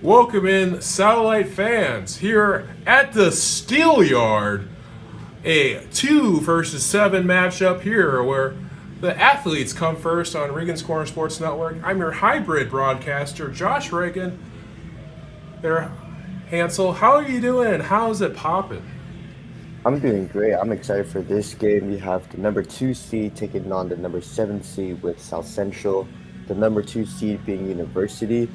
Welcome in, Satellite fans, here at the Steel Yard, a 2 versus 7 matchup here where the athletes come first on Regan's Corner Sports Network. I'm your hybrid broadcaster, Josh Regan. There, Hansel, how are you doing? How's it popping? I'm doing great. I'm excited for this game. We have the number 2 seed taking on the number 7 seed with South Central, the number 2 seed being University.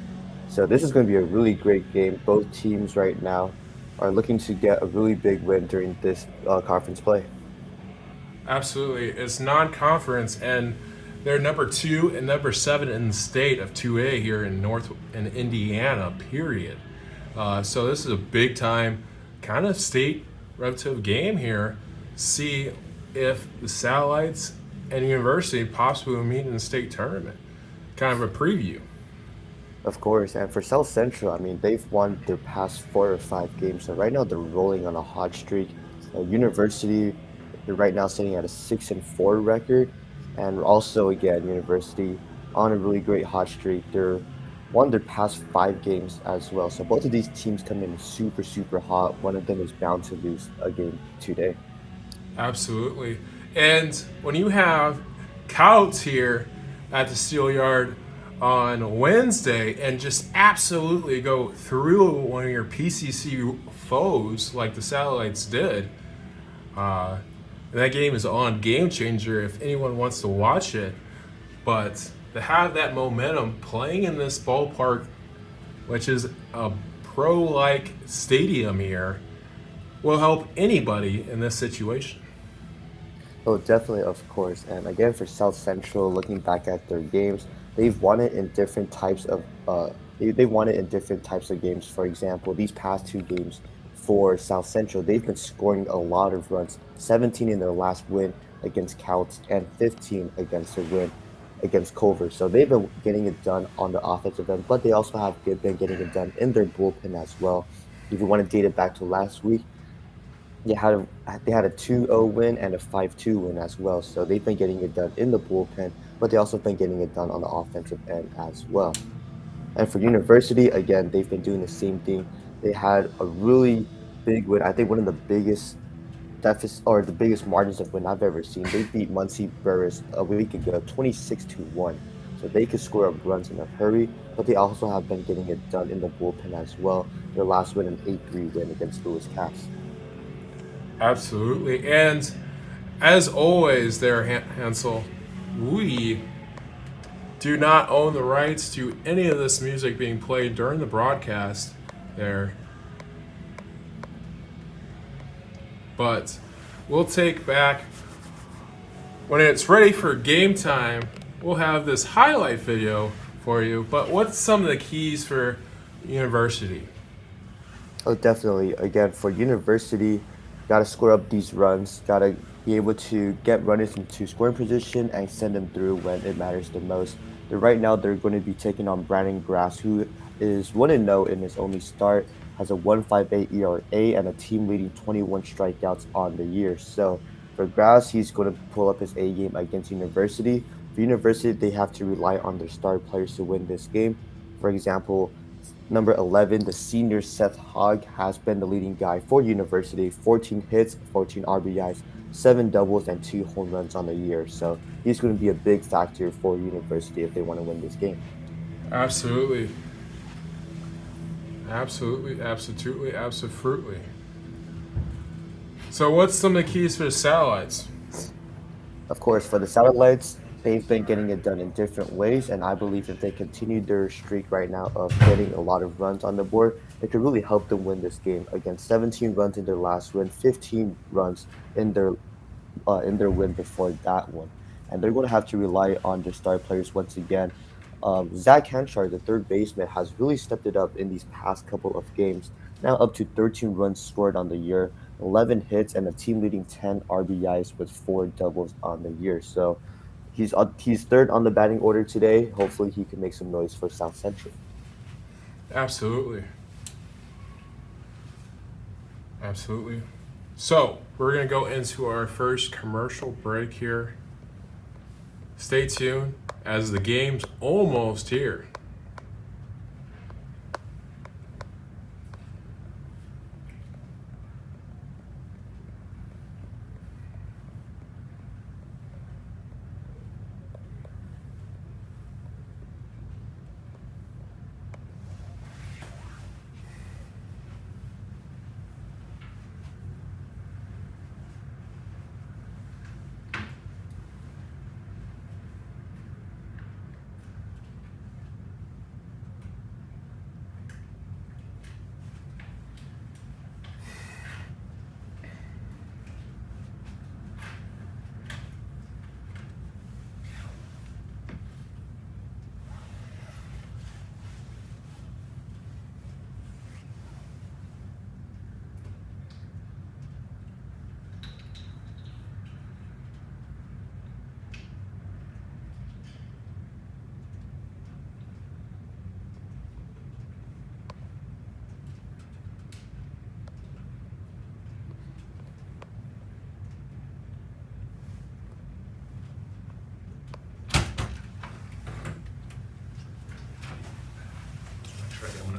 So this is going to be a really great game. Both teams right now are looking to get a really big win during this conference play. Absolutely. It's non conference, and they're number 2 and number 7 in the state of 2A here in Indiana, period. So this is a big time kind of state relative game here. See if the Satellites and University possibly will meet in the state tournament. Kind of a preview. Of course, and for South Central, I mean, they've won their past 4 or 5 games. So right now they're rolling on a hot streak. University, they're right now sitting at a 6-4 record, and also again, University on a really great hot streak. They're won their past 5 games as well. So both of these teams come in super, super hot. One of them is bound to lose a game today. Absolutely. And when you have Couts here at the Steel Yard on Wednesday and just absolutely go through one of your PCC foes like the Satellites did, uh, that game is on Game Changer if anyone wants to watch it. But to have that momentum playing in this ballpark, which is a pro like stadium here, will help anybody in this situation. Oh, definitely, of course. And again, for South Central, looking back at their games, they've won it in different types of they won it in different types of games. For example, these past 2 games for South Central, they've been scoring a lot of runs. 17 in their last win against Couts and 15 against their win against Culver. So they've been getting it done on the offensive end, but they also have been getting it done in their bullpen as well. If you want to date it back to last week, they had a 2-0 win and a 5-2 win as well. So they've been getting it done in the bullpen, but they also been getting it done on the offensive end as well. And for University, again, they've been doing the same thing. They had a really big win. I think one of the biggest deficits or the biggest margins of win I've ever seen. They beat Muncie Burris a week ago, 26-1. So they could score up runs in a hurry, but they also have been getting it done in the bullpen as well. Their last win, an 8-3 win against Lewis Cass. Absolutely. And as always, there, Hansel, we do not own the rights to any of this music being played during the broadcast there. But we'll take back when it's ready for game time. We'll have this highlight video for you. But what's some of the keys for University? Oh, definitely. Again, for University, got to score up these runs, got to be able to get runners into scoring position and send them through when it matters the most. Right now, they're going to be taking on Brandon Grass, who is 1-0 in his only start, has a 1.58 ERA, and a team leading 21 strikeouts on the year. So for Grass, he's going to pull up his A game against University. For University, they have to rely on their star players to win this game. For example, number 11, the senior Seth Hogg has been the leading guy for University, 14 hits, 14 RBIs, 7 doubles, and 2 home runs on the year. So he's going to be a big factor for University if they want to win this game. Absolutely. Absolutely, absolutely, absolutely. So, what's some of the keys for the satellites? Of course, for the Satellites, they've been getting it done in different ways, and I believe if they continue their streak right now of getting a lot of runs on the board, it could really help them win this game. Again, 17 runs in their last win, 15 runs in their win before that one, and they're going to have to rely on their star players once again. Zach Hanchard, the third baseman, has really stepped it up in these past couple of games. Now up to 13 runs scored on the year, 11 hits, and a team leading 10 RBIs with 4 doubles on the year. So he's third on the batting order today. Hopefully, he can make some noise for South Central. Absolutely. Absolutely. So, we're going to go into our first commercial break here. Stay tuned as the game's almost here.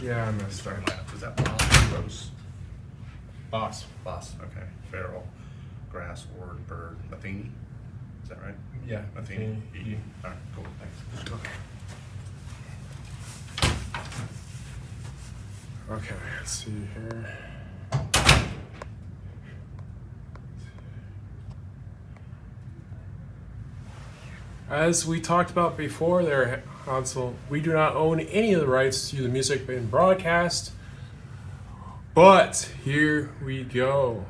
Yeah, I missed Sorry, that. Is that Boss, Rose? Boss. Boss, okay. Farrell, Grass, Ward, Bird, Matheny? Is that right? Yeah. Matheny. Matheny. All right, cool, thanks. Okay, let's see here. As we talked about before there, Hansel, we do not own any of the rights to the music being broadcast. But here we go.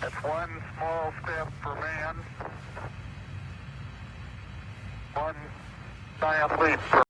That's one small step for man, one giant leap for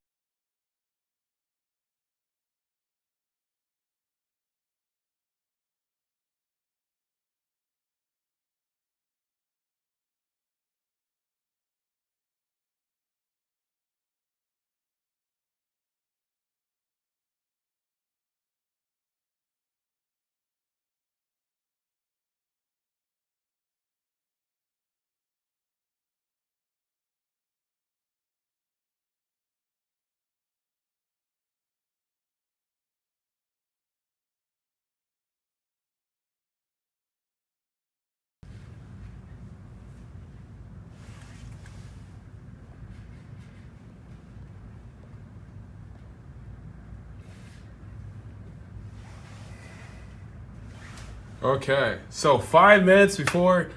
Okay, so 5 minutes before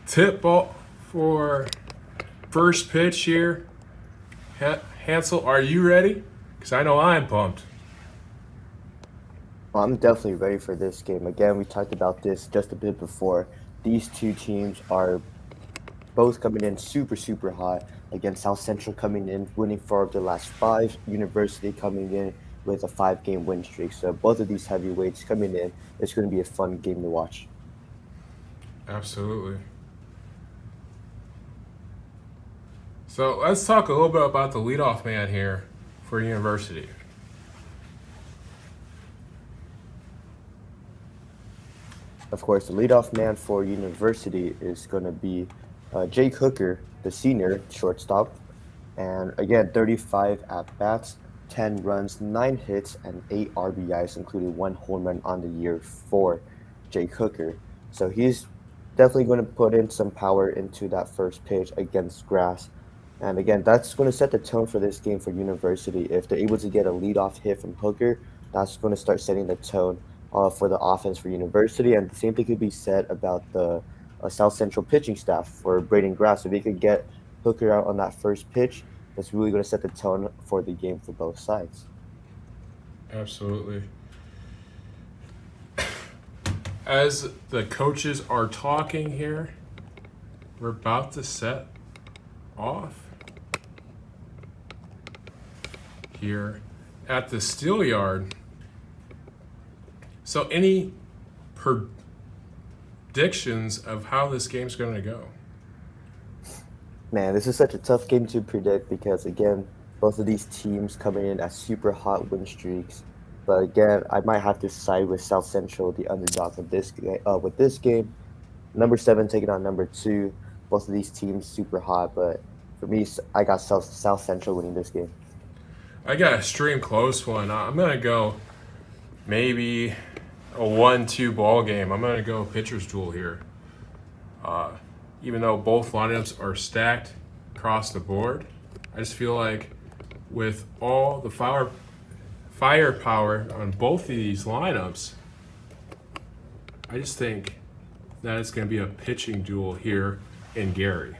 tip ball for first pitch here. Hansel, are you ready? Because I know I'm pumped. Well, I'm definitely ready for this game. Again, we talked about this just a bit before. These two teams are both coming in super, super hot. Again, South Central coming in, winning 4 of the last 5. University coming in with a 5-game win streak. So both of these heavyweights coming in. It's going to be a fun game to watch. Absolutely. So let's talk a little bit about the leadoff man here for University. Of course, the leadoff man for University is going to be Jake Hooker, the senior shortstop. And again, 35 at bats, 10 runs, 9 hits, and 8 RBIs, including 1 home run on the year for Jake Hooker. So he's definitely going to put in some power into that first pitch against Grass. And again, that's going to set the tone for this game for University. If they're able to get a leadoff hit from Hooker, that's going to start setting the tone for the offense for University. And the same thing could be said about the South Central pitching staff for Braden Grass. If they could get Hooker out on that first pitch, that's really going to set the tone for the game for both sides. Absolutely. As the coaches are talking here, we're about to set off here at the Steelyard. So any predictions of how this game's going to go? Man, this is such a tough game to predict because, again, both of these teams coming in at super hot win streaks. But again, I might have to side with South Central, the underdog of this with this game. Number 7 taking on number 2. Both of these teams super hot, but for me, I got South Central winning this game. I got a extreme close one. I'm going to go maybe a 1-2 ball game. I'm going to go pitcher's duel here. Even though both lineups are stacked across the board, I just feel like with all the firepower on both of these lineups, I just think that it's going to be a pitching duel here in Gary.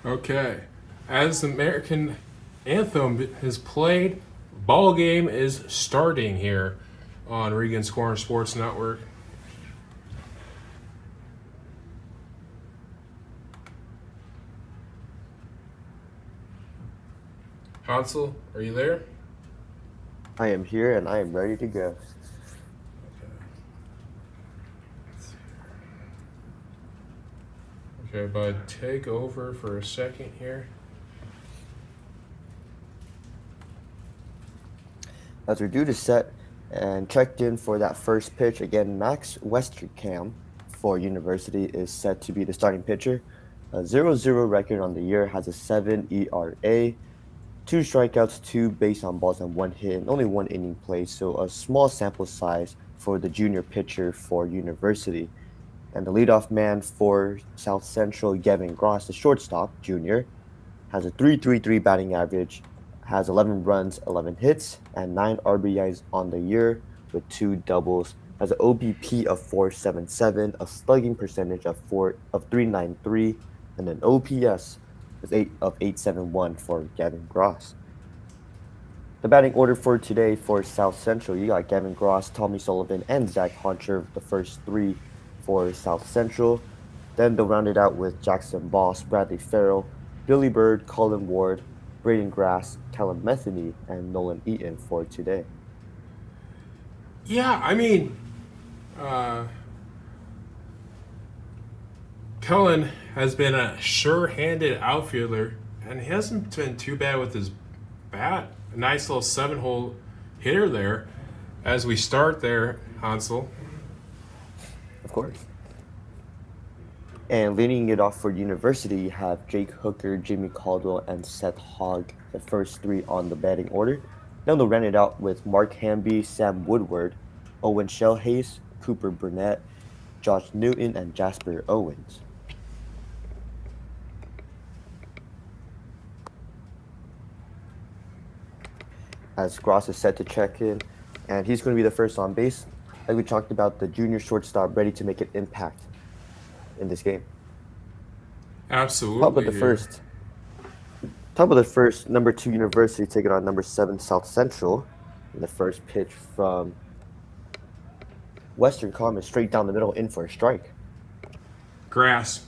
Okay. As the American anthem is played, ball game is starting here on Regan Scoring Sports Network. Hansel, are you there? I am here and I am ready to go. Okay, bud, take over for a second here. As we're due to set and checked in for that first pitch, again, Max Westerkamp for University is set to be the starting pitcher. A 0-0 record on the year, has a 7 ERA, 2 strikeouts, 2 base on balls, and 1 hit, and only 1 inning played. So a small sample size for the junior pitcher for University. And the leadoff man for South Central, Gavin Gross, the shortstop, junior, has a 3.33 batting average, has 11 runs, 11 hits, and 9 RBIs on the year with 2 doubles, has an OBP of 477, a slugging percentage of 393, and an OPS of 871 for Gavin Gross. The batting order for today for South Central, you got Gavin Gross, Tommy Sullivan, and Zach Honcher, the first 3 for South Central. Then they'll round it out with Jackson Boss, Bradley Farrell, Billy Bird, Colin Ward, Braden Grass, Callum Metheny, and Nolan Eaton for today. Yeah, I mean, Cullen has been a sure-handed outfielder, and he hasn't been too bad with his bat. A nice little 7-hole hitter there as we start there, Hansel. Of course. And leading it off for University, you have Jake Hooker, Jimmy Caldwell, and Seth Hogg, the first 3 on the batting order. Then they'll run it out with Mark Hamby, Sam Woodward, Owen Shellhays, Cooper Burnett, Josh Newton, and Jasper Owens. As Gross is set to check in, and he's going to be the first on base. Like we talked about, the junior shortstop ready to make an impact in this game. Absolutely. Top of the first, number 2 University taking on number 7 South Central. And the first pitch from Western Common straight down the middle in for a strike. Grass.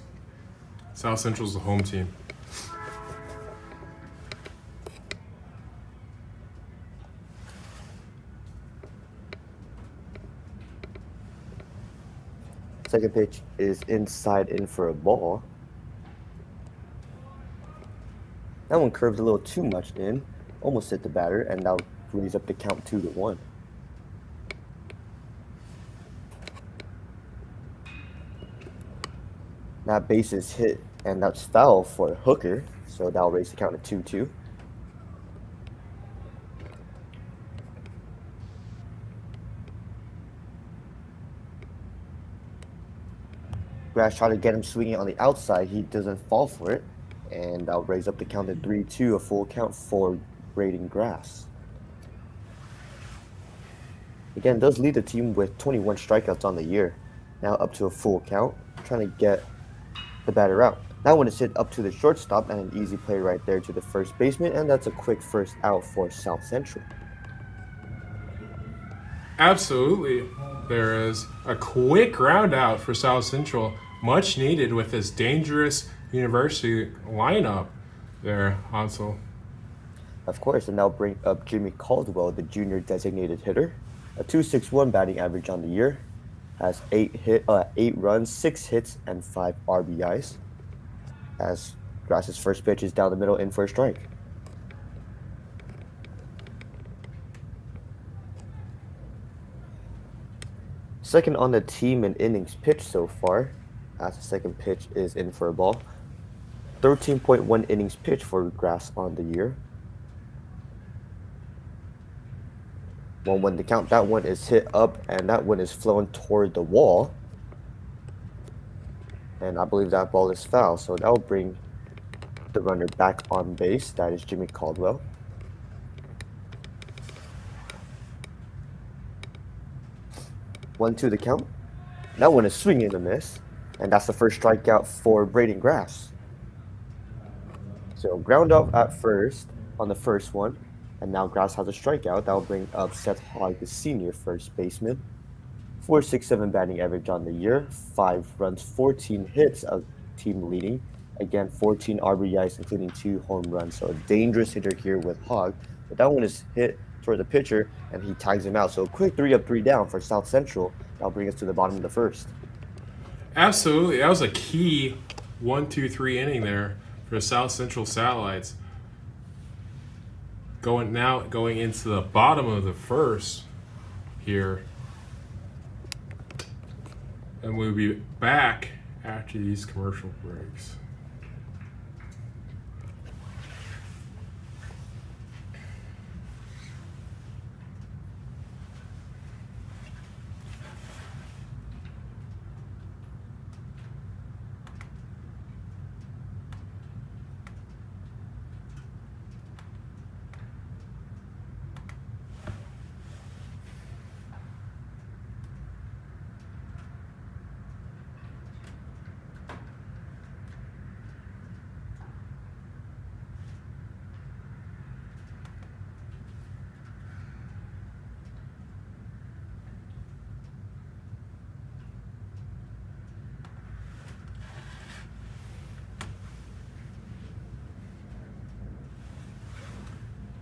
South Central's the home team. Second pitch is inside in for a ball. That one curved a little too much in, almost hit the batter, and now raise up the count 2-1. That base is hit, and that's foul for Hooker, so that'll raise the count to 2-2. Grass trying to get him swinging on the outside. He doesn't fall for it. And I'll raise up the count to 3-2, a full count for Braden Grass. Again, does lead the team with 21 strikeouts on the year. Now up to a full count, trying to get the batter out. That one is hit up to the shortstop and an easy play right there to the first baseman. And that's a quick first out for South Central. Absolutely. There is a quick round out for South Central, much needed with this dangerous University lineup there, Hansel. Of course, and now bring up Jimmy Caldwell, the junior designated hitter. A 2.61 batting average on the year. Has 8 runs, 6 hits, and 5 RBIs. As Grass's first pitch is down the middle in for a strike. Second on the team in innings pitched so far, as the second pitch is in for a ball. 13.1 innings pitched for Grass on the year. 1-1 to count. That one is hit up, and that one is flown toward the wall. And I believe that ball is foul, so that will bring the runner back on base. That is Jimmy Caldwell. One, 2 the count. That one is swinging and a miss. And that's the first strikeout for Braden Grass. So ground out at first on the first one, and now Grass has a strikeout. That'll bring up Seth Hogg, the senior first baseman. 4.67 batting average on the year, 5 runs, 14 hits, a team leading. Again, 14 RBIs, including 2 home runs. So a dangerous hitter here with Hogg. But that one is hit toward the pitcher, and he tags him out. So a quick 3 up, 3 down for South Central. That'll bring us to the bottom of the first. Absolutely. That was a key 1-2-3 inning there for South Central Satellites. Going into the bottom of the first here. And we'll be back after these commercial breaks.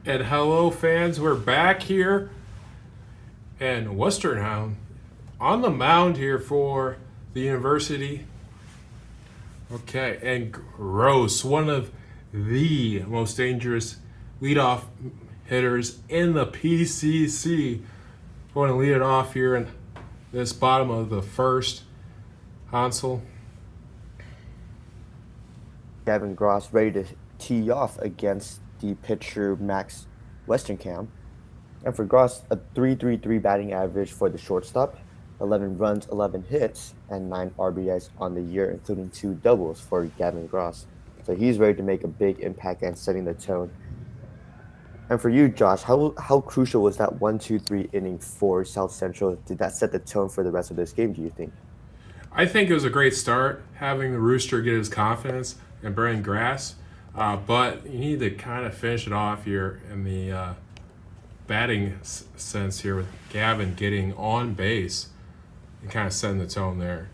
And hello, fans. We're back here. And Western Hound on the mound here for the university. Okay, and Gross, one of the most dangerous leadoff hitters in the PCC. Going to lead it off here in this bottom of the first. Hansel. Gavin Gross ready to tee off against the pitcher Max Westerkamp. And for Gross, a 3.33 batting average for the shortstop, 11 runs, 11 hits, and 9 RBIs on the year, including 2 doubles for Gavin Gross. So he's ready to make a big impact and setting the tone. And for you, Josh, how crucial was that 1-2-3 inning for South Central? Did that set the tone for the rest of this game, do you think? I think it was a great start having the Rooster get his confidence and burning grass. But you need to kind of finish it off here in the batting sense here with Gavin getting on base and kind of setting the tone there.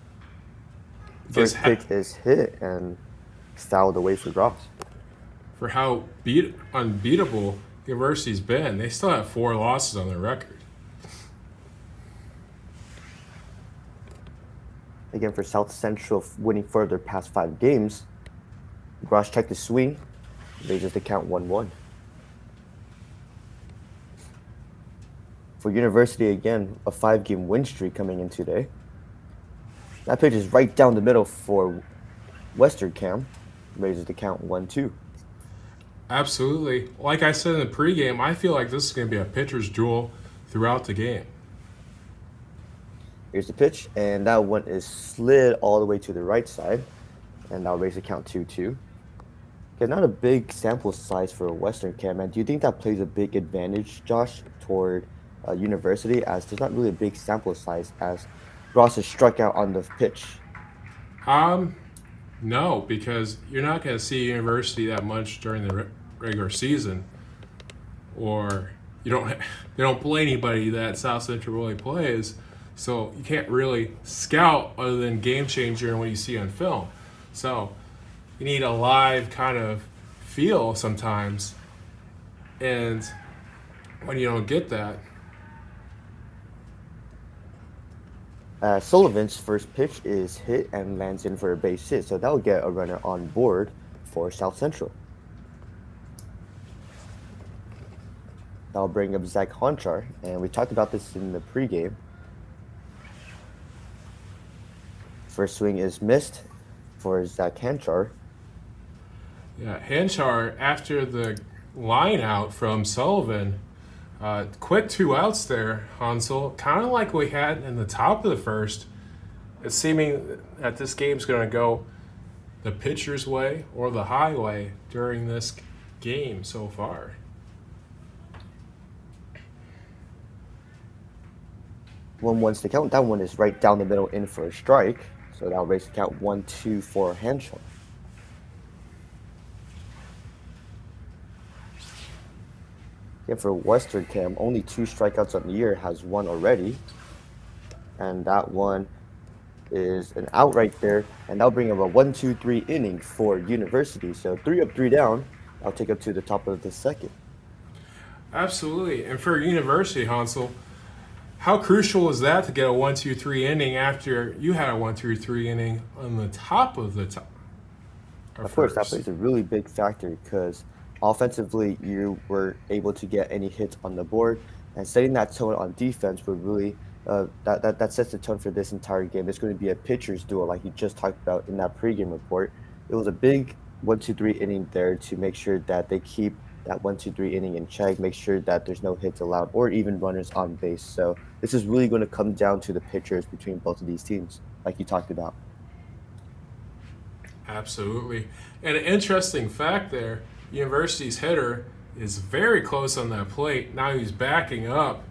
First pitch is hit and fouled away for Gross. For how unbeatable University's been, they still have 4 losses on their record. Again, for South Central winning further past 5 games, Gross checked the swing, raises the count 1-1. For University, again, a 5-game win streak coming in today. That pitch is right down the middle for Westerkamp, raises the count 1-2. Absolutely. Like I said in the pregame, I feel like this is going to be a pitcher's duel throughout the game. Here's the pitch, and that one is slid all the way to the right side, and that'll raise the count 2-2. Okay, not a big sample size for Westerkamp, and do you think that plays a big advantage, Josh, toward University, as there's not really a big sample size as Ross has struck out on the pitch? No, because you're not going to see University that much during the regular season, or they don't play anybody that South Central really plays, so you can't really scout other than game changer and what you see on film. So you need a live kind of feel sometimes, and when you don't get that. Sullivan's first pitch is hit and lands in for a base hit, so that'll get a runner on board for South Central. That'll bring up Zach Honchar, and we talked about this in the pregame. First swing is missed for Zach Honchar. Yeah, Hanchar, after the line out from Sullivan, quick 2 outs there, Hansel. Kind of like we had in the top of the first. It's seeming that this game's going to go the pitcher's way or the highway during this game so far. 1-1's the count. That one is right down the middle in for a strike, so that'll raise the count 1-2 for Hanchar. Again, for Western Cam, only 2 strikeouts on the year, has 1 already. And that one is an out right there, and that'll bring up a 1-2-3 inning for University. So 3 up, 3 down. I'll take up to the top of the second. Absolutely. And for University, Hansel, how crucial is that to get a 1-2-3 inning after you had a 1-2-3 inning on the top of the top? Of course, that plays a really big factor because offensively, you were able to get any hits on the board, and setting that tone on defense would really that sets the tone for this entire game. It's going to be a pitcher's duel, like you just talked about in that pregame report. It was a big 1-2-3 inning there to make sure that they keep that 1-2-3 inning in check, make sure that there's no hits allowed or even runners on base. So this is really going to come down to the pitchers between both of these teams, like you talked about. Absolutely. And an interesting fact there, University's hitter is very close on that plate. Now he's backing up.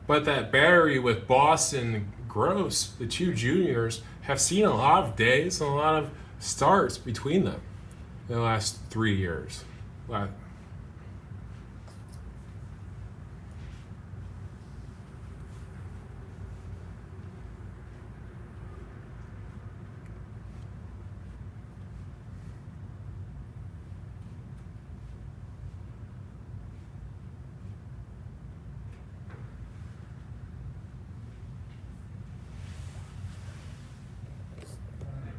But that battery with Boston Gross, the two juniors, have seen a lot of days and a lot of starts between them in the last 3 years.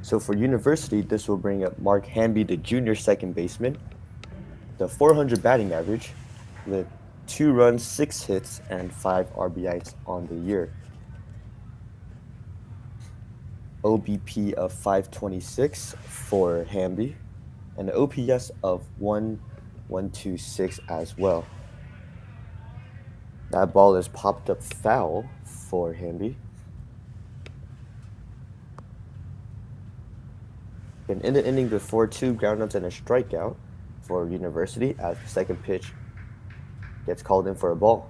So for University, this will bring up Mark Hamby, the junior second baseman, the 400 batting average with 2 runs, 6 hits, and 5 RBIs on the year. OBP of 526 for Hamby, and an OPS of 1.126 as well. That ball is popped up foul for Hamby. And in the inning before, 2 groundouts and a strikeout for University as the second pitch gets called in for a ball.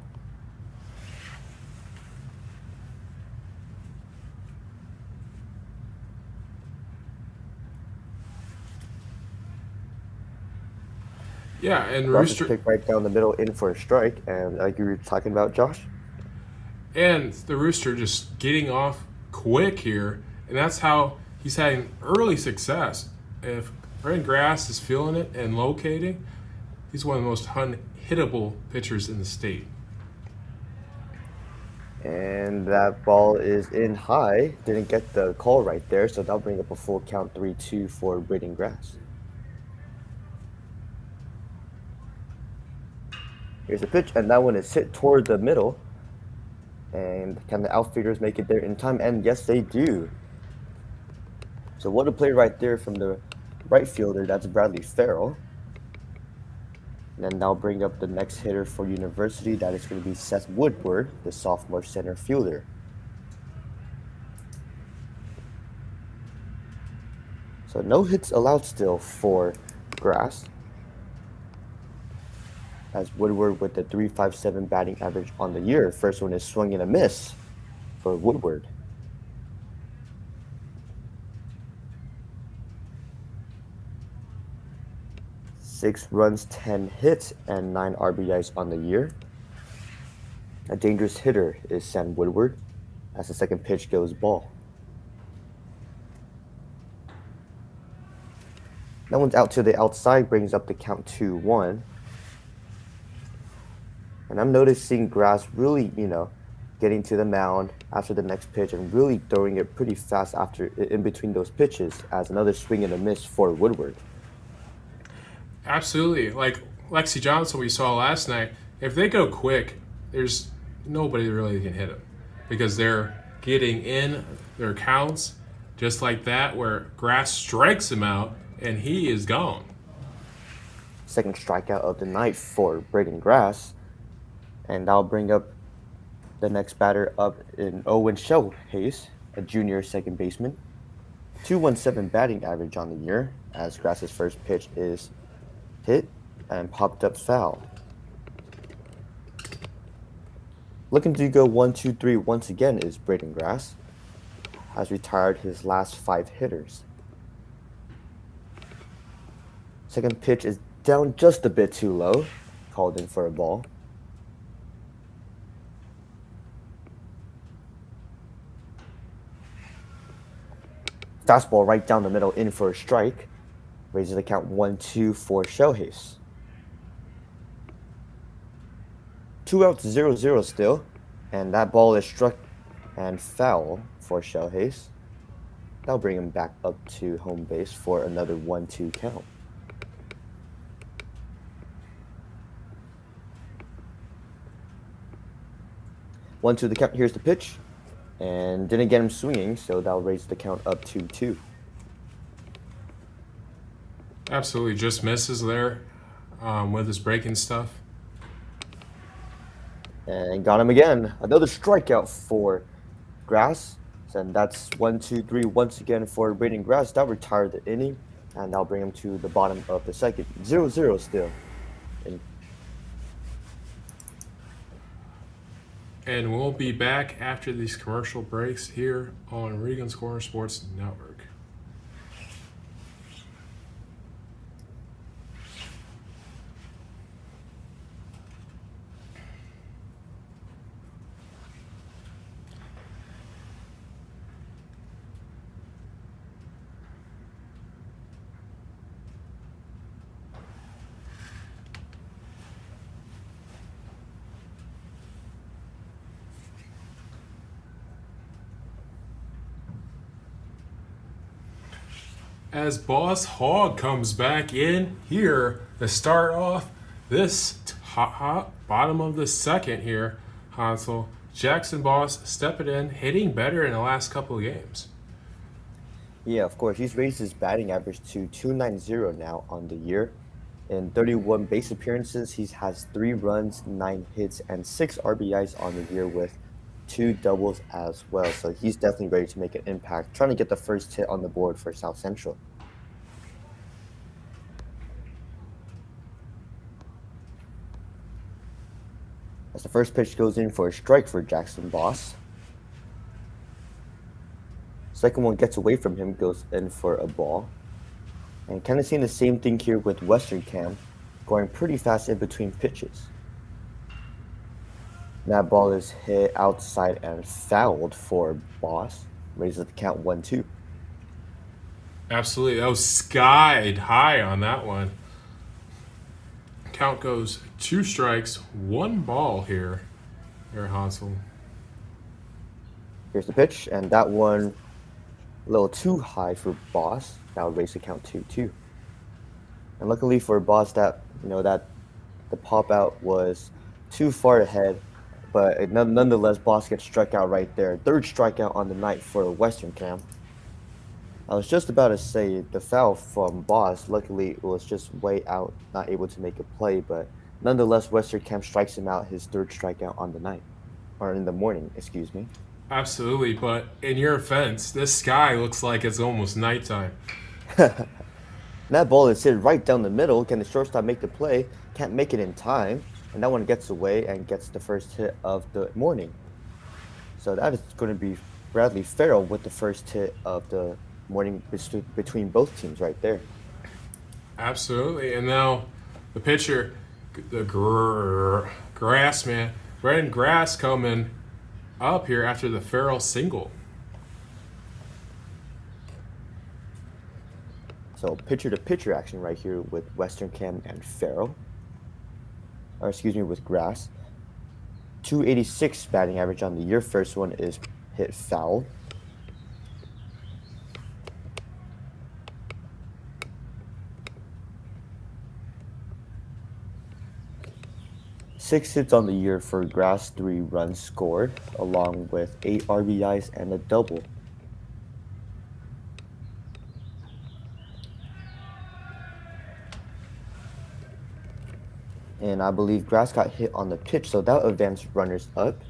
Yeah, and Rooster pick right down the middle in for a strike, and like you were talking about, Josh. And the Rooster just getting off quick here, and that's how he's having early success. If Brendan Grass is feeling it and locating, he's one of the most unhittable pitchers in the state. And that ball is in high. Didn't get the call right there, so that'll bring up a full count 3-2 for Brendan Grass. Here's the pitch, and that one is hit toward the middle. And can the outfielders make it there in time? And yes, they do. So what a play right there from the right fielder. That's Bradley Farrell. And then that'll bring up the next hitter for University. That is going to be Seth Woodward, the sophomore center fielder. So no hits allowed still for Grass, as Woodward with the 3.57 batting average on the year. First one is swing and a miss for Woodward. Six runs, 10 hits, and 9 RBIs on the year. A dangerous hitter is Sam Woodward, as the second pitch goes ball. That one's out to the outside, brings up the count 2-1. And I'm noticing Grass really, getting to the mound after the next pitch and really throwing it pretty fast after in between those pitches as another swing and a miss for Woodward. Absolutely. Like Lexi Johnson we saw last night, if they go quick, there's nobody really can hit them because they're getting in their counts just like that where Grass strikes him out and he is gone. Second strikeout of the night for Brendan Grass. And that'll bring up the next batter up in Owen Shellhase, a junior second baseman. 2.17 batting average on the year as Grass's first pitch is hit and popped up foul. Looking to go 1-2-3 once again is Brendan Grass, has retired his last 5 hitters. Second pitch is down just a bit too low. Called in for a ball. Fastball right down the middle in for a strike. Raises the count 1-2 for Shohei. 2 outs, 0-0 still. And that ball is struck and foul for Shohei. That'll bring him back up to home base for another 1-2 count. One to the count. Here's the pitch, and didn't get him swinging, so that'll raise the count up to 2. Absolutely, just misses there with his breaking stuff. And got him again. Another strikeout for Grass. And that's 1-2-3 once again for Braden Grass. That retired the inning, and that'll bring him to the bottom of the second. 0-0 still. And we'll be back after these commercial breaks here on Regan's Corner Sports Network. As Boss Hog comes back in here to start off this bottom of the second here, Hansel. Jackson Boss stepping in, hitting better in the last couple of games. Yeah, of course. He's raised his batting average to .290 now on the year. In 31 base appearances, he has 3 runs, 9 hits, and 6 RBIs on the year with 2 doubles as well. So he's definitely ready to make an impact, trying to get the first hit on the board for South Central. As the first pitch goes in for a strike for Jackson Boss. Second one gets away from him, goes in for a ball. And kind of seeing the same thing here with Western Cam, going pretty fast in between pitches. That ball is hit outside and fouled for Boss. Raises the count 1-2. Absolutely. That was skied high on that one. Count goes 2 strikes, 1 ball here, Hansel. Here's the pitch, and that one a little too high for Boss. That would raise the count 2-2. And luckily for Boss, that the pop out was too far ahead. But nonetheless, Boss gets struck out right there. 3rd strikeout on the night for Western Cam. I was just about to say the foul from Boss. Luckily, it was just way out, not able to make a play. But nonetheless, Western Cam strikes him out, his 3rd strikeout on the night. Or in the morning, excuse me. Absolutely, but in your offense, this sky looks like it's almost nighttime. That ball is hit right down the middle. Can the shortstop make the play? Can't make it in time. And that one gets away and gets the first hit of the morning. So that is going to be Bradley Farrell with the first hit of the morning between both teams right there. Absolutely. And now the pitcher, the Grass man, Braden Grass coming up here after the Farrell single. So pitcher-to-pitcher action right here with Western Cam and Farrell. Or excuse me, with Grass. 286 batting average on the year. First one is hit foul. Six hits on the year for Grass, 3 runs scored, along with 8 RBIs and a double. And I believe Grass got hit on the pitch, so that'll advance runners up.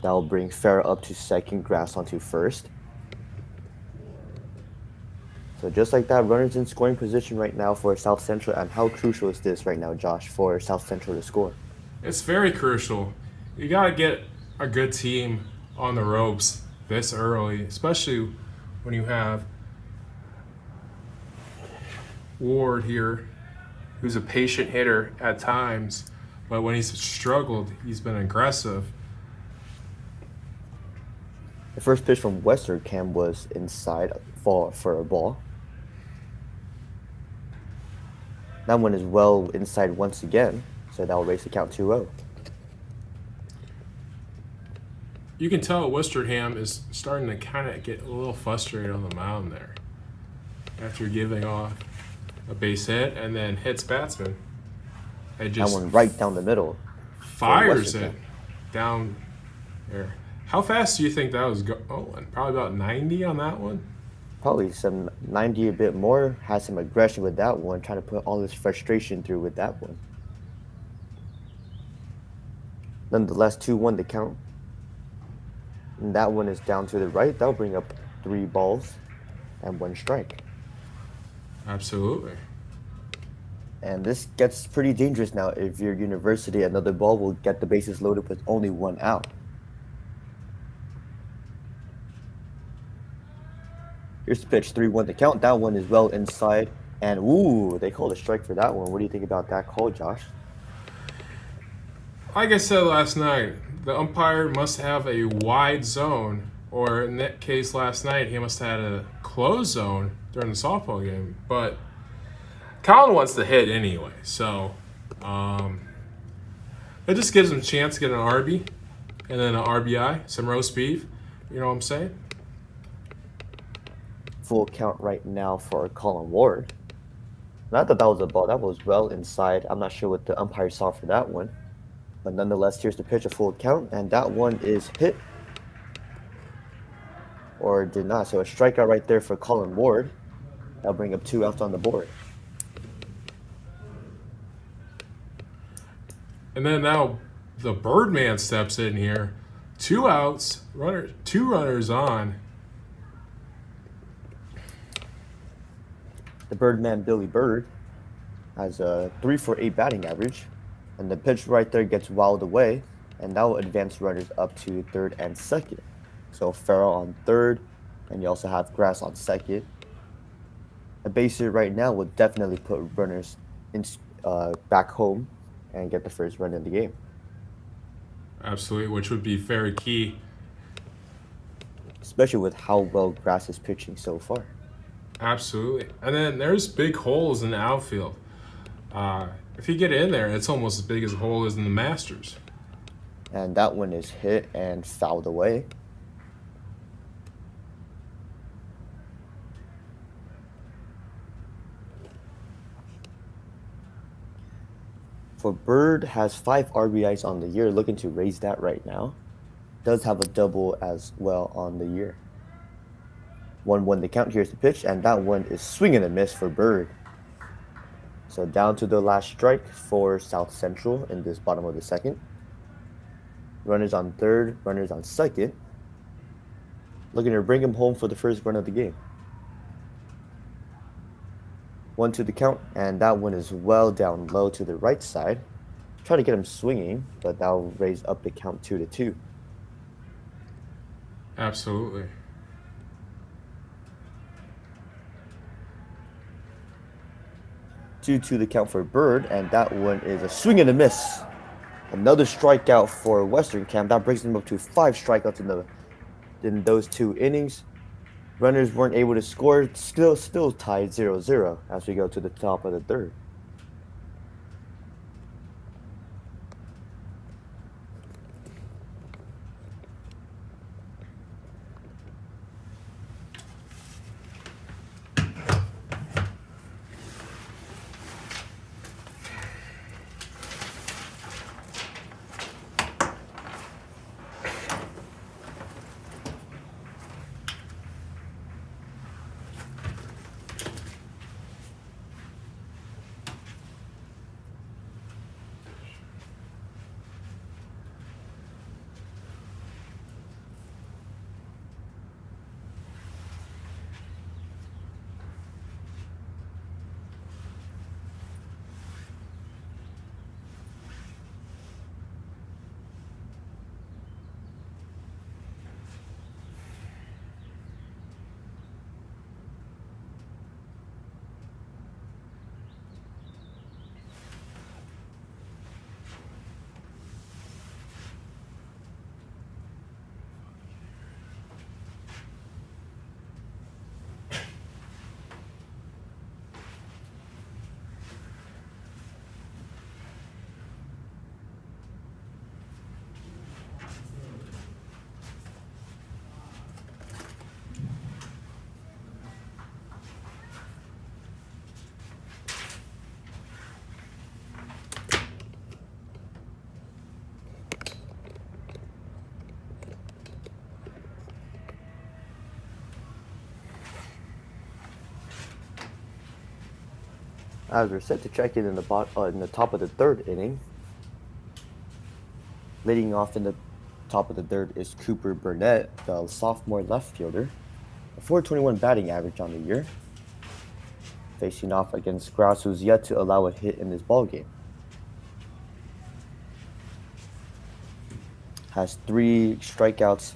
That'll bring Farrell up to second, Grass onto first. So just like that, runners in scoring position right now for South Central. And how crucial is this right now, Josh, for South Central to score? It's very crucial. You got to get a good team on the ropes this early, especially when you have Ward here who's a patient hitter at times, but when he's struggled, he's been aggressive. The first pitch from Westerkamp was inside for a ball. That one is well inside once again, so that will raise the count 2-0. You can tell Wisterham is starting to kind of get a little frustrated on the mound there after giving off a base hit and then hits batsman. It That just one right down the middle. fires Westerkamp. it down there. How fast do you think that was going? Probably about 90 on that one. Probably some 90 a bit more. Had some aggression with that one, trying to put all his frustration through with that one. Nonetheless, 2-1 the count. And that one is down to the right. That'll bring up 3 balls and 1 strike. Absolutely. And this gets pretty dangerous now. If you're University, another ball will get the bases loaded with only 1 out. Here's the pitch, 3-1 the count. That one is well inside. And ooh, they called a strike for that one. What do you think about that call, Josh? Like I said last night, the umpire must have a wide zone, or in that case last night, he must have had a closed zone during the softball game. But Colin wants to hit anyway, so it just gives him a chance to get an RB and then an RBI, some roast beef. You know what I'm saying? Full count right now for Colin Ward. Not that that was a ball. That was well inside. I'm not sure what the umpire saw for that one. But nonetheless, here's the pitch, a full count. And that one is hit. Or did not. So a strikeout right there for Colin Ward. That'll bring up 2 outs on the board. And then now the Birdman steps in here. 2 outs, 2 runners on. The Birdman, Billy Bird, has a 3 for 8 batting average. And the pitch right there gets wilded away. And that will advance runners up to third and second. So Farrell on third. And you also have Grass on second. A base hit right now would definitely put runners in, back home and get the first run in the game. Absolutely, which would be very key. Especially with how well Grass is pitching so far. Absolutely. And then there's big holes in the outfield. If you get in there, it's almost as big as a hole is in the Masters. And that one is hit and fouled away. For Bird, has 5 RBIs on the year, looking to raise that right now. Does have a double as well on the year. 1-1 the count. Here's the pitch, and that one is swing and a miss for Bird. So down to the last strike for South Central in this bottom of the second. Runners on third, runners on second. Looking to bring him home for the first run of the game. 1-2 the count, and that one is well down low to the right side. Trying to get him swinging, but that'll raise up the count 2-2. Absolutely. Two to the count for Bird, and that one is a swing and a miss. Another strikeout for Westerkamp. That brings them up to 5 strikeouts in those 2 innings. Runners weren't able to score. Still tied 0-0 as we go to the top of the third. As we're set to check in in the top of the third inning, leading off in the top of the third is Cooper Burnett, the sophomore left fielder, a 421 batting average on the year, facing off against Grouse, who's yet to allow a hit in this ballgame. Has 3 strikeouts,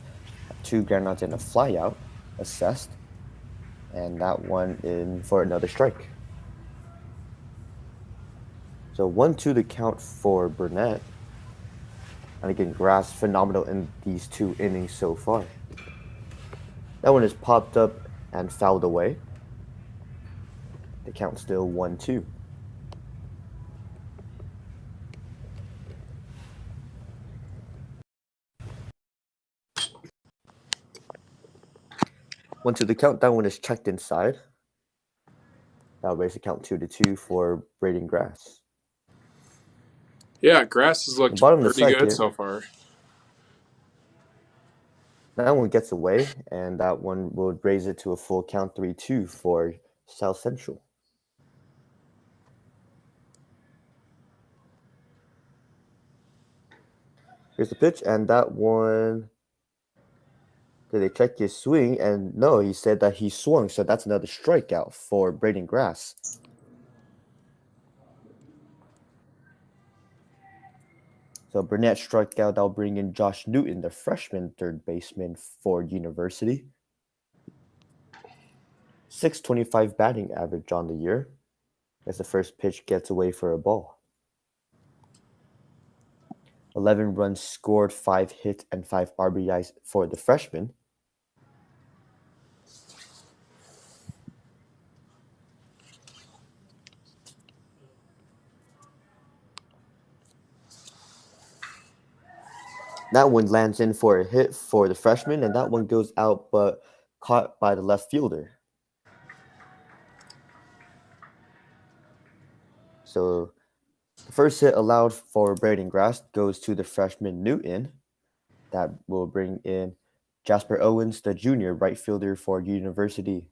2 groundouts, and a flyout assessed, and that one in for another strike. So 1-2 the count for Burnett. And again, Grass phenomenal in these 2 innings so far. That one is popped up and fouled away. The count still 1-2. Once to the count, that one is checked inside. That'll raise the count 2-2 for Braden Grass. Yeah, Grass has looked Bottom of the pretty good second. so far. That one gets away, and that one will raise it to a full count 3-2 for South Central. Here's the pitch, and that one. Did they check his swing? And no, he said that he swung, so that's another strikeout for Braden Grass. So Burnett struck out. That'll bring in Josh Newton, the freshman third baseman for University. 625 batting average on the year, as the first pitch gets away for a ball. 11 runs scored, 5 hits, and 5 RBIs for the freshman. That one lands in for a hit for the freshman, and that one goes out but caught by the left fielder. So the first hit allowed for Braden Grass goes to the freshman Newton. That will bring in Jasper Owens, the junior right fielder for University,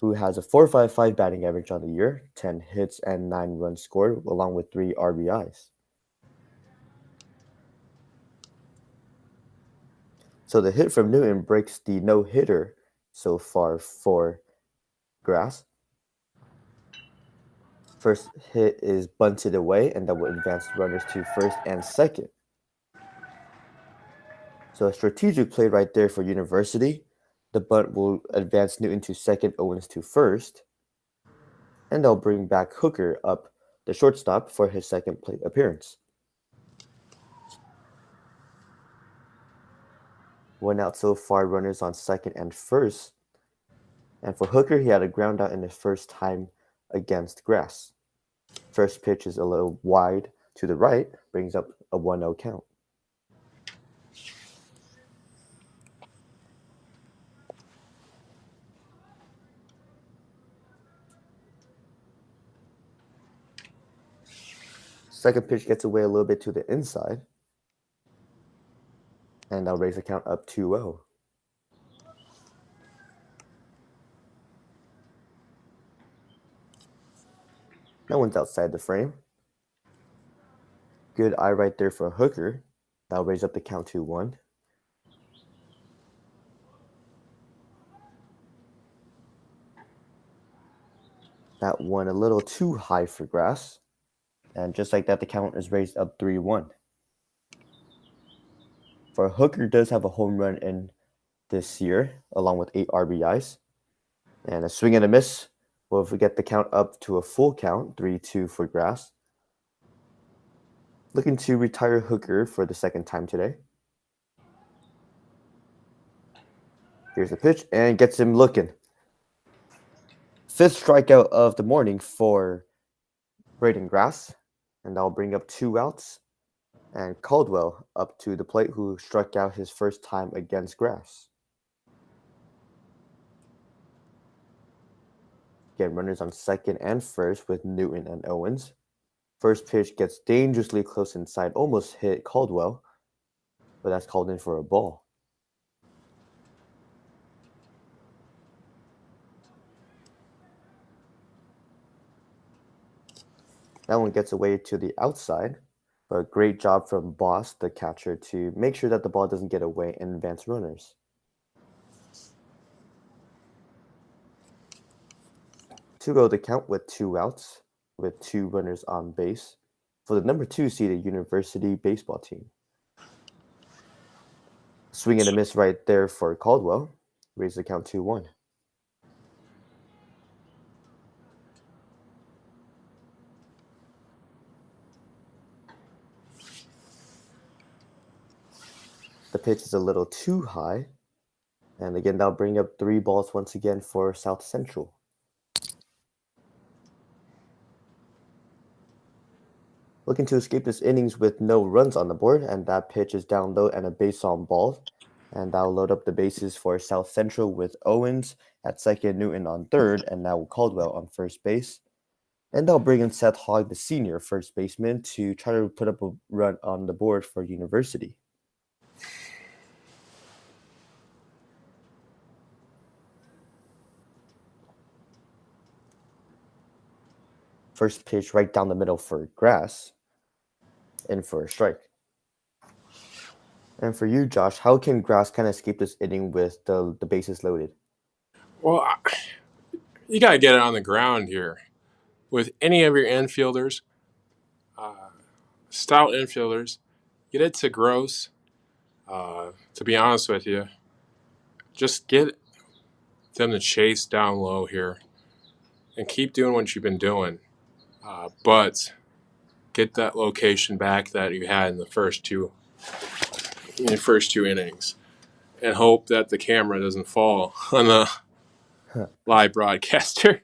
who has a .455 batting average on the year, 10 hits and 9 runs scored, along with 3 RBIs. So the hit from Newton breaks the no-hitter so far for Grass. First hit is bunted away, and that will advance runners to first and second. So a strategic play right there for University. The bunt will advance Newton to second, Owens to first. And they'll bring back Hooker up the shortstop for his second plate appearance. 1 out so far, runners on second and first. And for Hooker, he had a ground out in his first time against Grass. First pitch is a little wide to the right, brings up a 1-0 count. Second pitch gets away a little bit to the inside. And I'll raise the count up 2-0. That one's outside the frame. Good eye right there for Hooker. That'll raise up the count 2-1. That one a little too high for Grass. And just like that, the count is raised up 3-1. For Hooker does have a home run in this year, along with 8 RBIs. And a swing and a miss will get the count up to a full count, 3-2 for Grass. Looking to retire Hooker for the second time today. Here's the pitch, and gets him looking. 5th strikeout of the morning for Braden Grass. And that'll bring up 2 outs. And Caldwell up to the plate, who struck out his first time against Grass. Again, runners on second and first with Newton and Owens. First pitch gets dangerously close inside, almost hit Caldwell, but that's called in for a ball. That one gets away to the outside, but great job from Boss, the catcher, to make sure that the ball doesn't get away and advance runners. To go the count with 2 outs, with 2 runners on base for the number 2 seeded University baseball team. Swing and a miss right there for Caldwell. Raise the count 2-1. The pitch is a little too high. And again, that'll bring up 3 balls once again for South Central. Looking to escape this innings with no runs on the board, and that pitch is down low and a base on ball. And that'll load up the bases for South Central with Owens at second, Newton on third, and now Caldwell on first base. And they'll bring in Seth Hogg, the senior first baseman, to try to put up a run on the board for University. First pitch right down the middle for Grass, in for a strike. And for you, Josh, how can Grass kind of escape this inning with the bases loaded? Well, you got to get it on the ground here. With any of your infielders, stout infielders, get it to Gross. To be honest with you, just get them to chase down low here and keep doing what you've been doing. But get that location back that you had in the first two innings, and hope that the camera doesn't fall on the live broadcaster.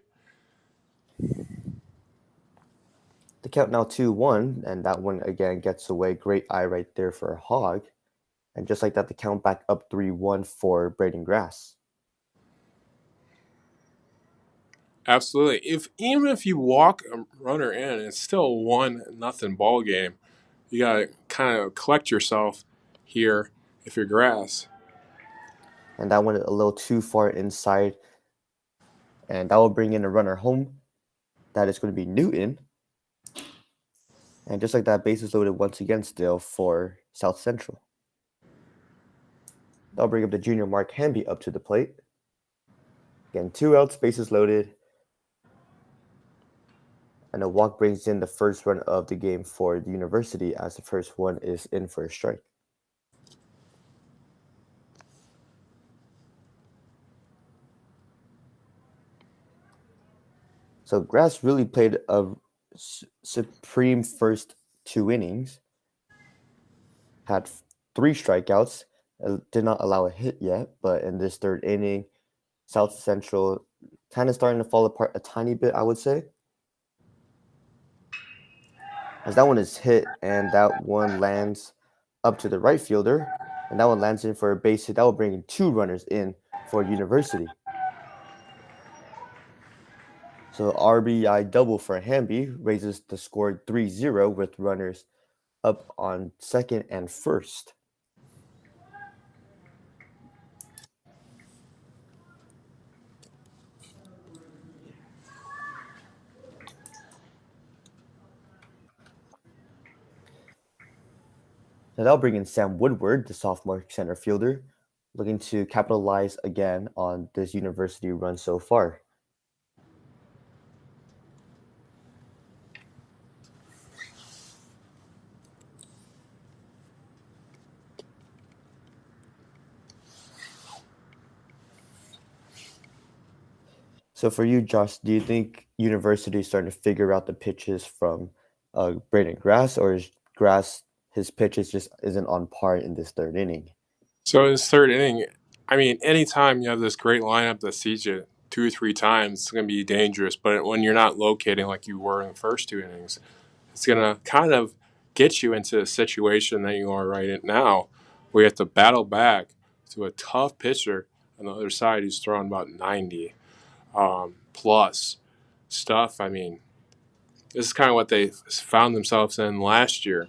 The count now 2-1, and that one again gets away. Great eye right there for Hogg. And just like that, the count back up 3-1 for Braden Grass. Absolutely. Even if you walk a runner in, it's still a 1-0 ball game. You gotta kind of collect yourself here if you're Grass. And that went a little too far inside. And that will bring in a runner home. That is going to be Newton. And just like that, bases loaded once again still for South Central. That'll bring up the junior Mark Hamby up to the plate. Again, 2 outs, bases loaded. And a walk brings in the first run of the game for the University, as the first one is in for a strike. So Grass really played a supreme first 2 innings. Had 3 strikeouts. Did not allow a hit yet, but in this 3rd inning, South Central kind of starting to fall apart a tiny bit, I would say. As that one is hit, and that one lands up to the right fielder, and that one lands in for a base hit. That will bring in 2 runners in for University. So RBI double for Hamby raises the score 3-0 with runners up on second and first. Now that'll bring in Sam Woodward, the sophomore center fielder, looking to capitalize again on this University run so far. So for you, Josh, do you think University is starting to figure out the pitches from Braden Grass, or is Grass, his pitches just isn't on par in this 3rd inning? So in this 3rd inning, I mean, anytime you have this great lineup that sees you 2 or 3 times, it's going to be dangerous. But when you're not locating like you were in the first 2 innings, it's going to kind of get you into a situation that you are right now, where you have to battle back to a tough pitcher on the other side who's throwing about 90 plus stuff. I mean, this is kind of what they found themselves in last year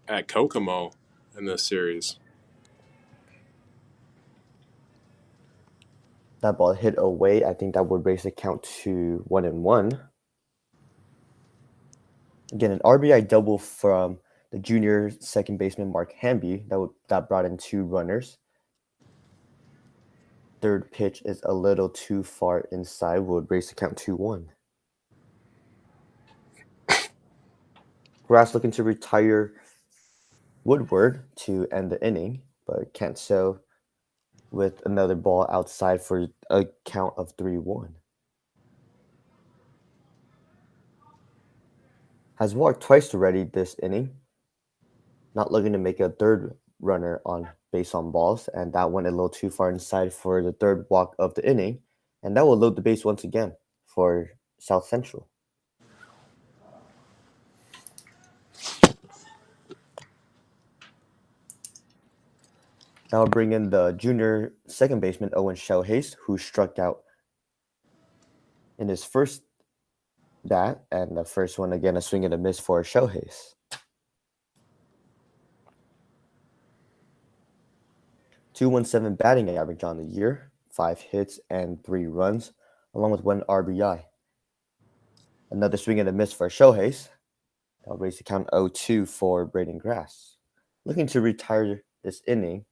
at Kokomo in this series. That ball hit away. I think that would raise the count to 1-1. Again, an RBI double from the junior second baseman Mark Hamby that brought in 2 runners. Third pitch is a little too far inside, would raise the count 2-1. Grass looking to retire Woodward to end the inning, but can't so with another ball outside for a count of 3-1. Has walked twice already this inning, not looking to make a third runner on base on balls, and that went a little too far inside for the third walk of the inning, and that will load the base once again for South Central. Now we'll bring in the junior second baseman Owen Shellhays, who struck out in his first bat, and the first one again a swing and a miss for Shellhays. 217 batting average on the year, 5 hits and 3 runs, along with 1 RBI. Another swing and a miss for Shellhays. That'll raise the count 0-2 for Braden Grass. Looking to retire this inning,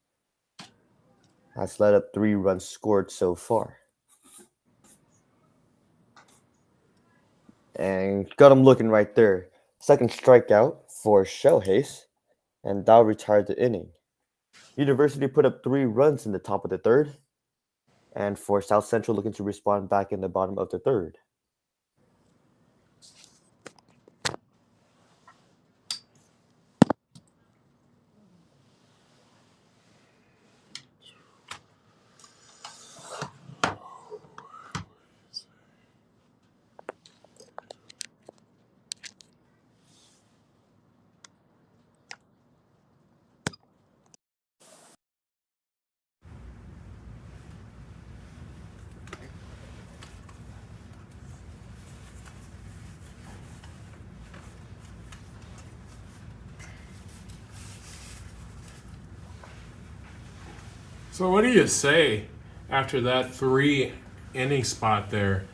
has led up 3 runs scored so far. And got him looking right there. Second strikeout for Shellhays, and that'll retire the inning. University put up 3 runs in the top of the third, and for South Central looking to respond back in the bottom of the third. So what do you say after that 3 inning spot there,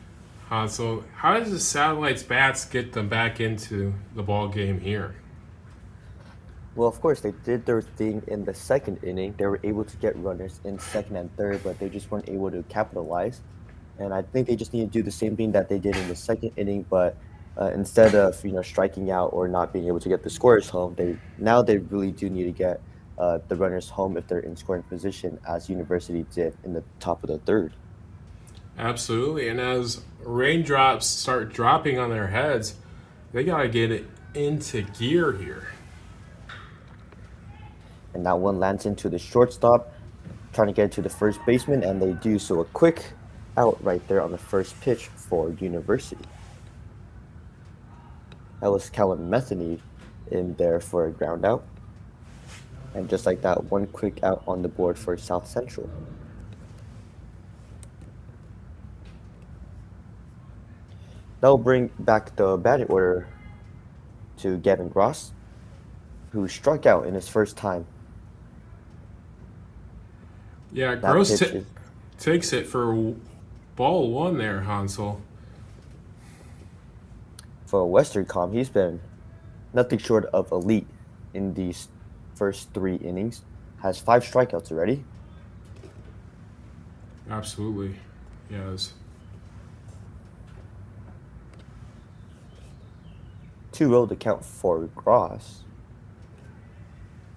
Hansel? How does the Satellites bats get them back into the ball game here? Well, of course, they did their thing in the second inning. They were able to get runners in second and third, but they just weren't able to capitalize. And I think they just need to do the same thing that they did in the second inning, but instead of striking out or not being able to get the scorers home, they really do need to get the runners home if they're in scoring position, as University did in the top of the third. Absolutely. And as raindrops start dropping on their heads, they got to get it into gear here. And that one lands into the shortstop, trying to get to the first baseman, and they do so. A quick out right there on the first pitch for University. That was Callum Metheny in there for a ground out. And just like that, one quick out on the board for South Central. That will bring back the batting order to Gavin Gross, who struck out in his first time. Yeah, That Gross pitch is takes it for ball 1 there, Hansel. for Western Com. He's been nothing short of elite in these first 3 innings. Has 5 strikeouts already. Absolutely. Yes. 2-0 to count for Gross.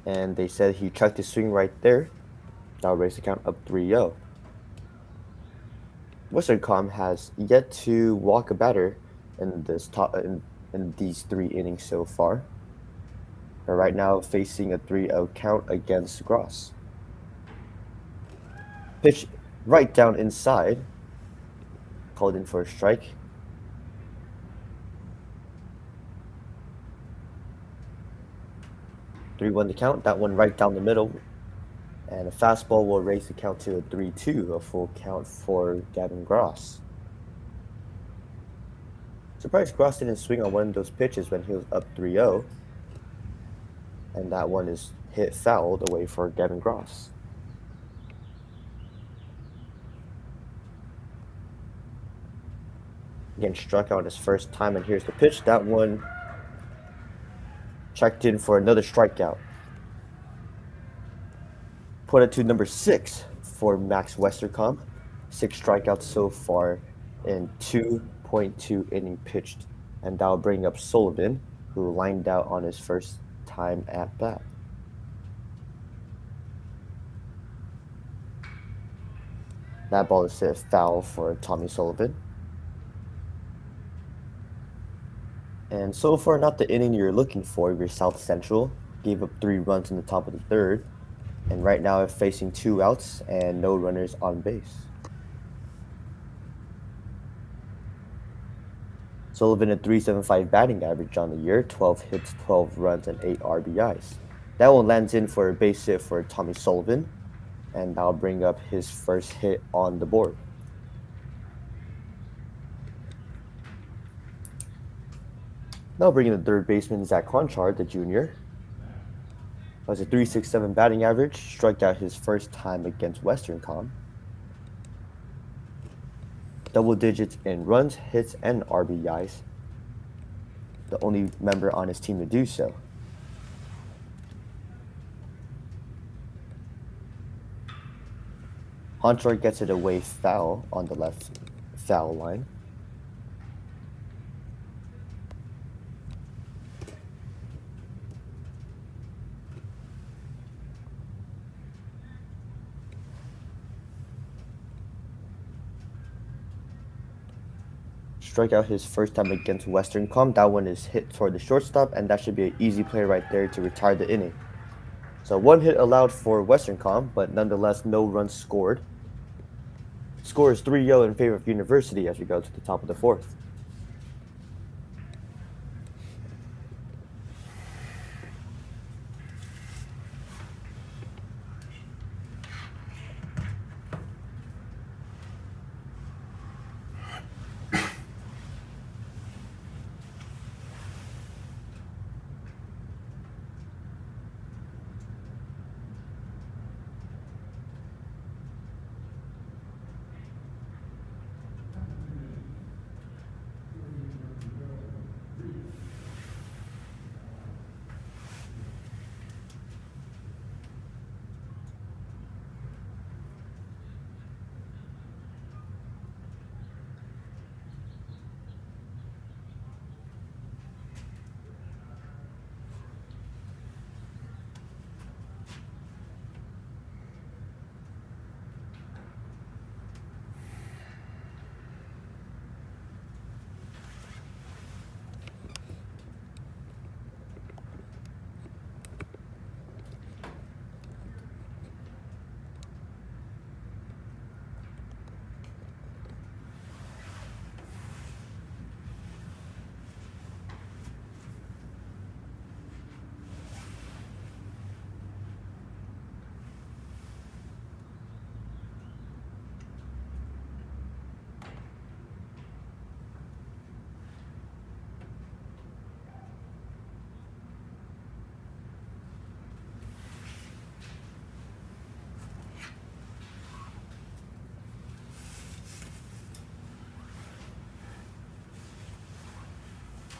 And they said he checked his swing right there. That'll raise the count up 3-0. Western Com has yet to walk a batter in these 3 innings so far. They're right now facing a 3-0 count against Gross. Pitch right down inside. Called in for a strike. Three-one to count. That one right down the middle. And a fastball will raise the count to a 3-2, a full count for Gavin Gross. Surprised Gross didn't swing on one of those pitches when he was up 3-0. And that one is hit fouled away for Gavin Gross. Again, struck out his first time, and here's the pitch. That one checked in for another strikeout. Put it to number 6 for Max Westerkamp. 6 strikeouts so far in 2.2 inning pitched. And that'll bring up Sullivan, who lined out on his first time at bat. That ball is hit foul for Tommy Sullivan. And so far, not the inning you're looking for. Your South Central gave up 3 runs in the top of the third. And right now, they're facing 2 outs and no runners on base. Sullivan a .375 batting average on the year, 12 hits, 12 runs, and 8 RBIs. That one lands in for a base hit for Tommy Sullivan, and that'll bring up his first hit on the board. Now bringing the third baseman Zach Conchard, the junior. Has a .367 batting average, struck out his first time against Westerkamp. Double digits in runs, hits, and RBIs. The only member on his team to do so. Conchard gets it away foul on the left foul line. Strike out his first time against Westerkamp. That one is hit toward the shortstop, and that should be an easy play right there to retire the inning. So 1 hit allowed for Westerkamp, but nonetheless no runs scored. Score is 3-0 in favor of University as we go to the top of the 4th.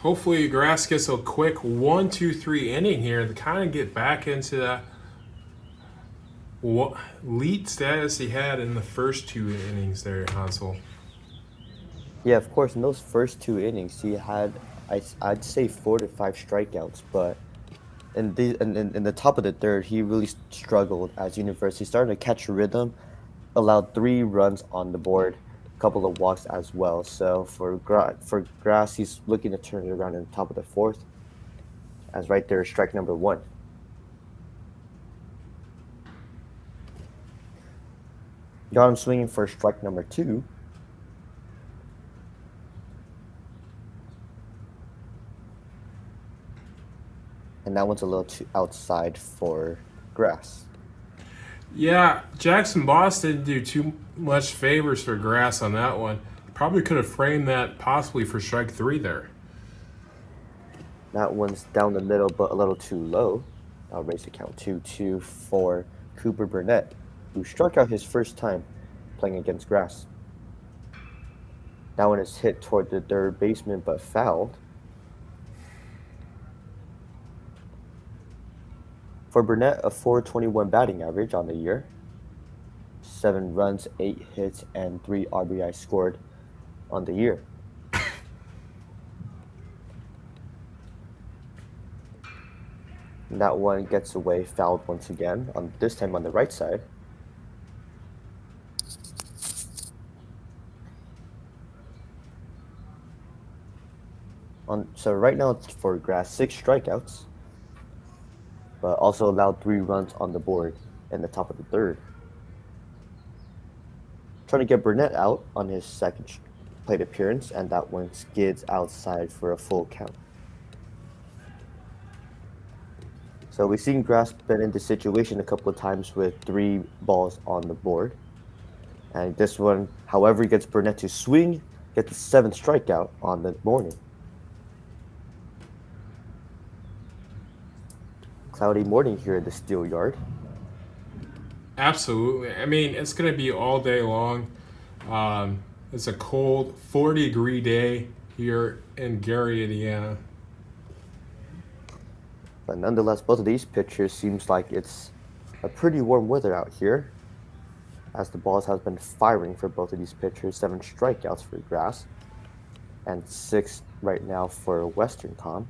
Hopefully, Grass gets a quick 1-2-3 inning here to kind of get back into that lead status he had in the first 2 innings there, Hansel. Yeah, of course, in those first 2 innings, he had, I'd say 4 to 5 strikeouts, but in the top of the third, he really struggled as University started to catch a rhythm, allowed 3 runs on the board, a couple of walks as well. So for Grass, he's looking to turn it around in the top of the 4th, as right there is strike number 1. Got him swinging for strike number 2. And that one's a little too outside for Grass. Yeah, Jackson Boss didn't do too much favors for Grass on that one. Probably could have framed that possibly for strike 3 there. That one's down the middle, but a little too low. I'll raise the count 2-2 for Cooper Burnett, who struck out his first time playing against Grass. That one is hit toward the third baseman, but fouled. For Burnett, a 421 batting average on the year, 7 runs, 8 hits, and 3 RBI scored on the year. And that one gets away, fouled once again, on this time on the right side. So right now for Grass, 6 strikeouts, but also allowed 3 runs on the board in the top of the third. Trying to get Burnett out on his second plate appearance, and that one skids outside for a full count. So we've seen Grass been in this situation a couple of times with 3 balls on the board. And this one, however, he gets Burnett to swing, gets the 7th strikeout on the morning. Cloudy morning here at the Steel Yard. Absolutely. I mean, it's going to be all day long. It's a cold 40-degree day here in Gary, Indiana. But nonetheless, both of these pitchers seems like it's a pretty warm weather out here, as the balls have been firing for both of these pitchers. 7 strikeouts for Grass, and 6 right now for Western Tom,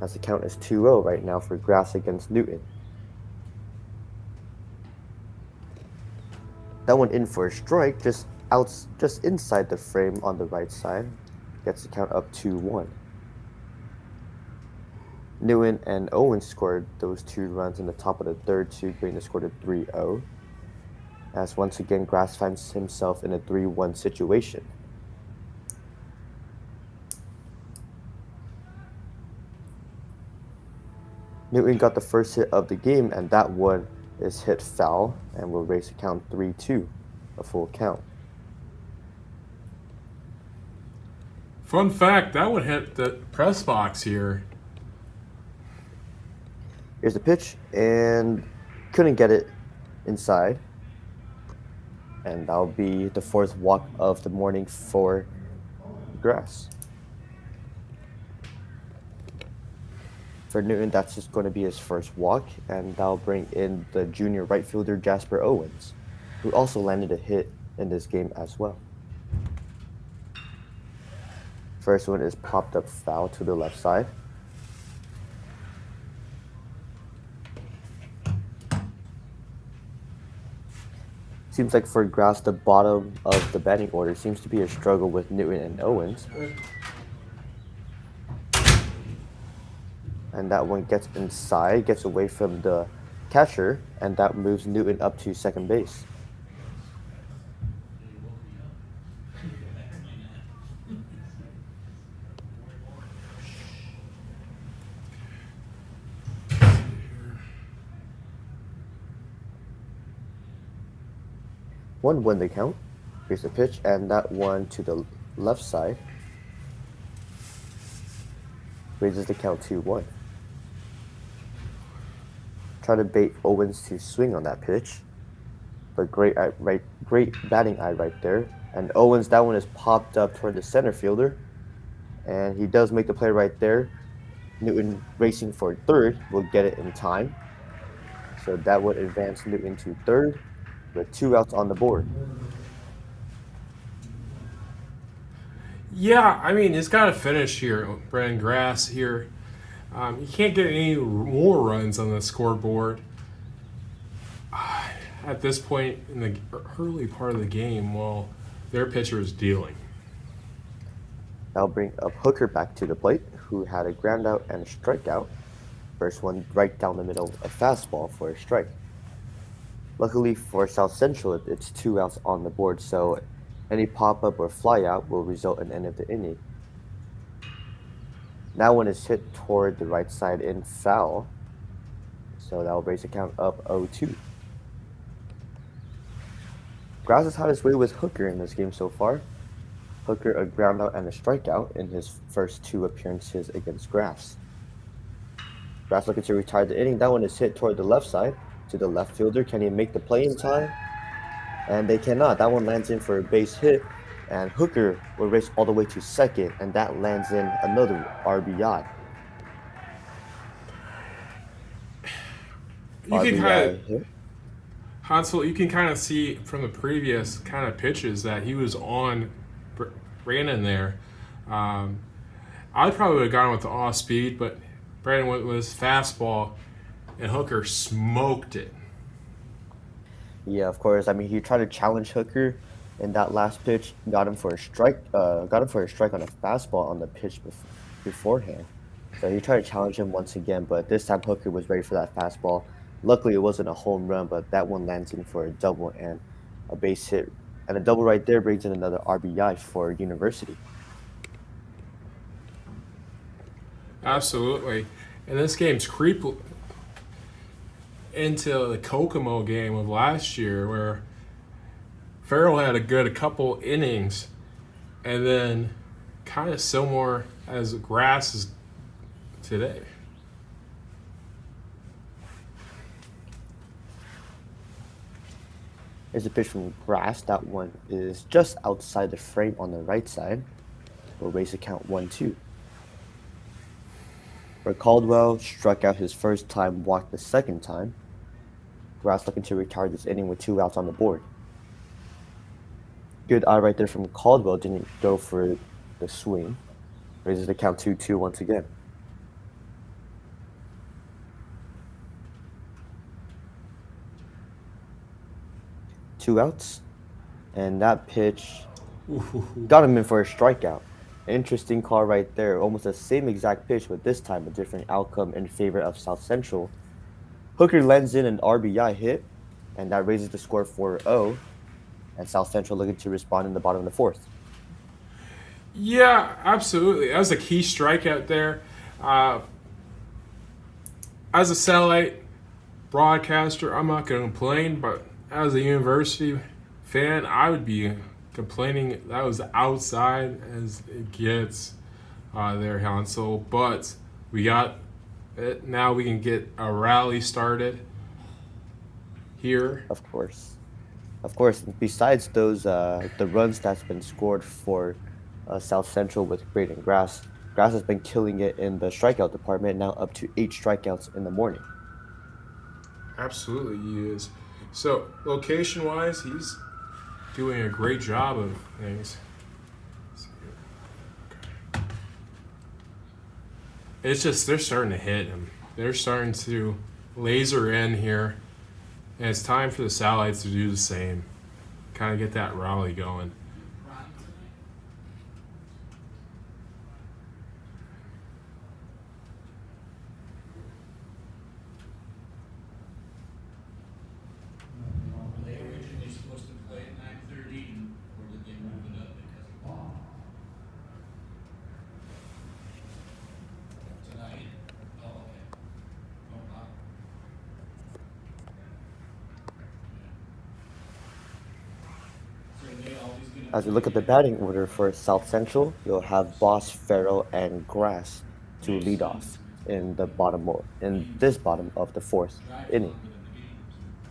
as the count is 2-0 right now for Grass against Newton. That one in for a strike, just inside the frame on the right side, gets the count up 2-1. Newton and Owens scored those 2 runs in the top of the third to bring the score to 3-0. As once again, Grass finds himself in a 3-1 situation. Newton got the first hit of the game, and that one is hit foul and will raise the count 3-2, a full count. Fun fact, that one hit the press box here. Here's the pitch, and couldn't get it inside. And that'll be the 4th walk of the morning for Grass. For Newton, that's just going to be his first walk, and that'll bring in the junior right fielder Jasper Owens, who also landed a hit in this game as well. First one is popped up foul to the left side. Seems like for Grass, the bottom of the batting order seems to be a struggle with Newton and Owens. And that one gets inside, gets away from the catcher, and that moves Newton up to second base. One win the count. Here's the pitch, and that one to the left side raises the count 2-1. Try to bait Owens to swing on that pitch, but great batting eye right there. And Owens, that one is popped up toward the center fielder, and he does make the play right there. Newton racing for third will get it in time, so that would advance Newton to third with 2 outs on the board. Yeah, I mean, it's got to finish here, Brandon Grass here. You can't get any more runs on the scoreboard at this point in the early part of the game while their pitcher is dealing. That'll bring up Hooker back to the plate, who had a ground out and a strikeout. First one right down the middle, a fastball for a strike. Luckily for South Central, it's 2 outs on the board, so any pop-up or fly-out will result in end of the inning. That one is hit toward the right side in foul, so that will raise the count up 0-2. Grass has had his way with Hooker in this game so far. Hooker a ground out and a strikeout in his first 2 appearances against Grass. Grass looking to retire the inning. That one is hit toward the left side to the left fielder. Can he make the play in time? And they cannot. That one lands in for a base hit, and Hooker will race all the way to second, and that lands in another RBI. You can kind RBI of hit. Hansel. You can kind of see from the previous kind of pitches that he was on Brandon there. Um, I probably would have gone with the off speed, but Brandon went with his fastball, and Hooker smoked it. Yeah, of course. I mean, he tried to challenge Hooker in that last pitch, got him for a strike. Got him for a strike on a fastball on the pitch beforehand. So he tried to challenge him once again, but this time Hooker was ready for that fastball. Luckily, it wasn't a home run, but that one lands in for a double and a base hit, and a double right there brings in another RBI for University. Absolutely. And this game's creep into the Kokomo game of last year where Farrell had a couple innings and then kind of similar as Grass is today. Here's a pitch from Grass. That one is just outside the frame on the right side. We'll raise the count 1-2. Where Caldwell struck out his first time, walked the second time. Grass looking to retire this inning with 2 outs on the board. Good eye right there from Caldwell. Didn't go for the swing. Raises the count 2-2 once again. Two outs. And that pitch got him in for a strikeout. Interesting call right there. Almost the same exact pitch, but this time a different outcome in favor of South Central. Hooker lends in an RBI hit, and that raises the score 4-0. And South Central looking to respond in the bottom of the fourth. Yeah, absolutely. That was a key strikeout there. As a satellite broadcaster, I'm not going to complain, but as a University fan, I would be complaining. That was outside as it gets there, Hansel. But we got it. Now we can get a rally started here. Of course. Besides those, the runs that's been scored for South Central with Braden Grass, Grass has been killing it in the strikeout department, now up to 8 strikeouts in the morning. Absolutely, he is. So, location-wise, he's doing a great job of things. It's just they're starting to hit him. They're starting to laser in here, and it's time for the satellites to do the same. Kind of get that rally going. They were originally supposed to play at 9:30, or did they move it up because of tonight? Oh, okay. No problem. So are they always gonna? As we look at the batting order for South Central, you'll have Boss, Farrell, and Grass to lead off in this bottom of the fourth inning.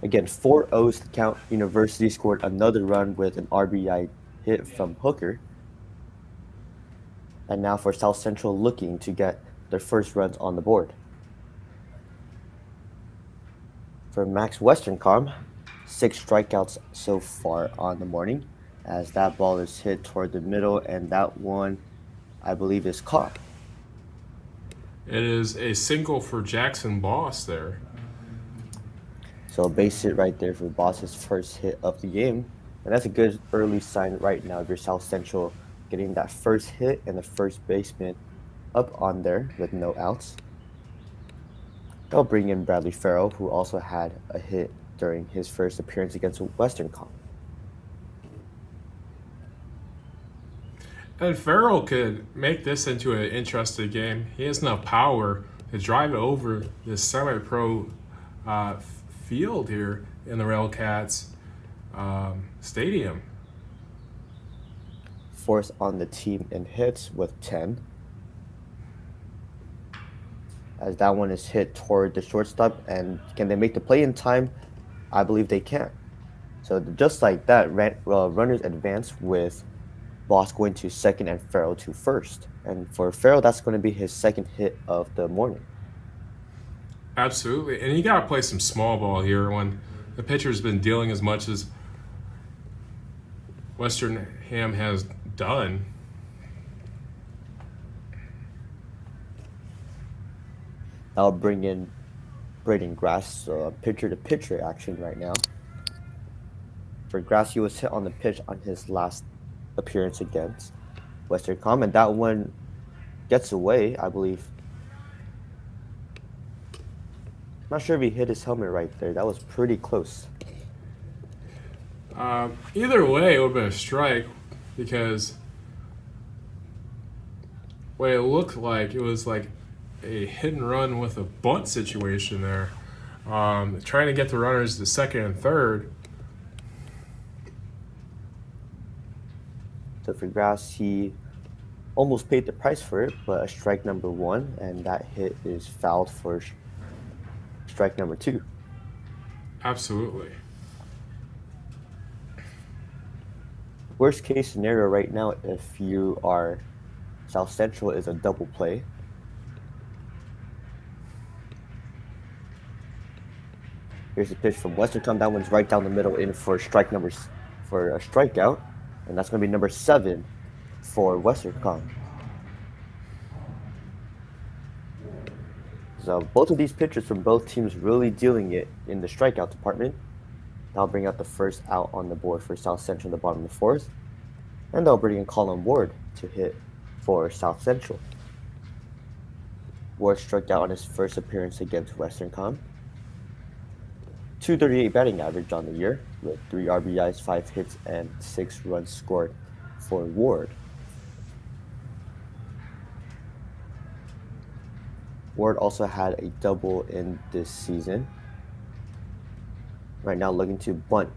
Again, 4-0's the count. University scored another run with an RBI hit from Hooker. And now for South Central looking to get their first runs on the board. For Max Westerncom, 6 strikeouts so far on the morning, as that ball is hit toward the middle, and that one, I believe, is caught. It is a single for Jackson Boss there. So base hit right there for Boss's first hit of the game. And that's a good early sign right now of your South Central getting that first hit and the first baseman up on there with no outs. They'll bring in Bradley Farrell, who also had a hit during his first appearance against Westerncom. And Farrell could make this into an interesting game. He has enough power to drive it over this semi-pro field here in the Railcats stadium. Fourth on the team in hits with 10. As that one is hit toward the shortstop, and can they make the play in time? I believe they can. So just like that, runners advance with Boss going to second and Farrell to first. And for Farrell, that's going to be his second hit of the morning. Absolutely. And you got to play some small ball here when the pitcher's been dealing as much as Western Ham has done. I'll bring in Braden Grass, pitcher to pitcher action right now. For Grass, he was hit on the pitch on his last appearance against Western Com, and that one gets away, I believe. Not sure if he hit his helmet right there. That was pretty close. Either way, it would have been a strike because what it looked like, it was like a hit and run with a bunt situation there. Trying to get the runners to second and third. So for Grass, he almost paid the price for it, but a strike number 1, and that hit is fouled for strike number 2. Absolutely. Worst case scenario right now, if you are South Central, is a double play. Here's the pitch from Western Com. That one's right down the middle in for strike numbers for a strikeout, and that's going to be number 7 for Western Com. So both of these pitchers from both teams really dealing it in the strikeout department. That'll bring out the first out on the board for South Central in the bottom of the 4th, and they'll bring in Colin Ward to hit for South Central. Ward struck out on his first appearance against Western Com. 238 batting average on the year with 3 RBIs, 5 hits, and 6 runs scored for Ward. Ward also had a double in this season. Right now looking to bunt.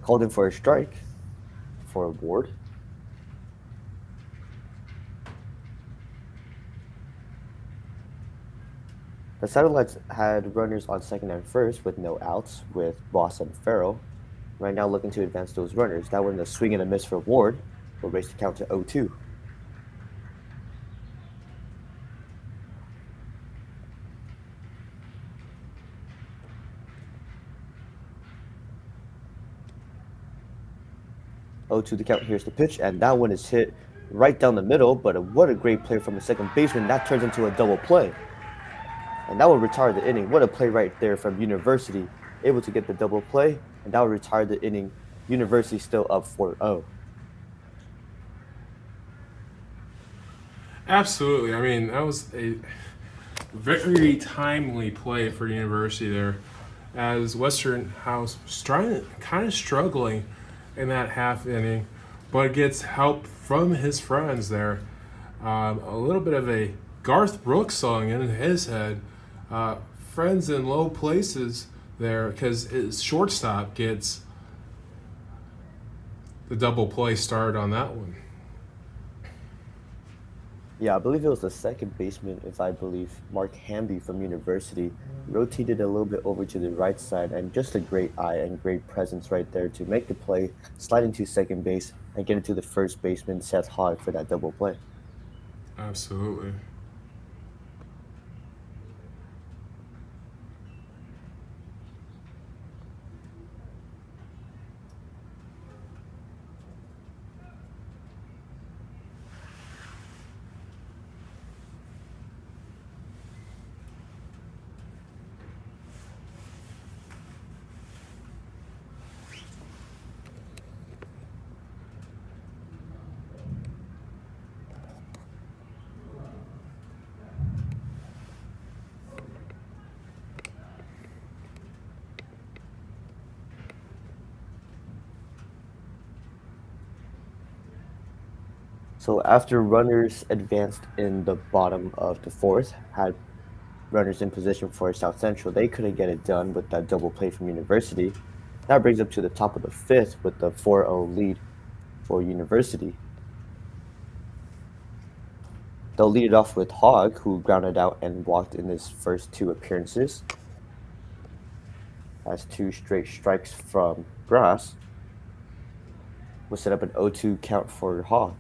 Called in for a strike for Ward. The Satellites had runners on second and first with no outs with Boss and Farrell. Right now looking to advance those runners. That one, a swing and a miss for Ward will raise the count to 0-2. To the count. Here's the pitch, and that one is hit right down the middle, but what a great play from the second baseman. That turns into a double play, and that will retire the inning. What a play right there from University, able to get the double play, and that will retire the inning. University still up 4-0. Absolutely. I mean, that was a very timely play for University there, as Western House kind of struggling in that half inning, but gets help from his friends there. A little bit of a Garth Brooks song in his head. Friends in low places there, because his shortstop gets the double play start on that one. Yeah, I believe it was the second baseman, if I believe, Mark Hamby from University, rotated a little bit over to the right side, and just a great eye and great presence right there to make the play, slide into second base, and get into the first baseman, Seth Hogg, for that double play. Absolutely. So after runners advanced in the bottom of the 4th, had runners in position for South Central, they couldn't get it done with that double play from University. That brings up to the top of the 5th with the 4-0 lead for University. They'll lead it off with Hogg, who grounded out and walked in his first 2 appearances. Has 2 straight strikes from Grass. Will set up an 0-2 count for Hogg.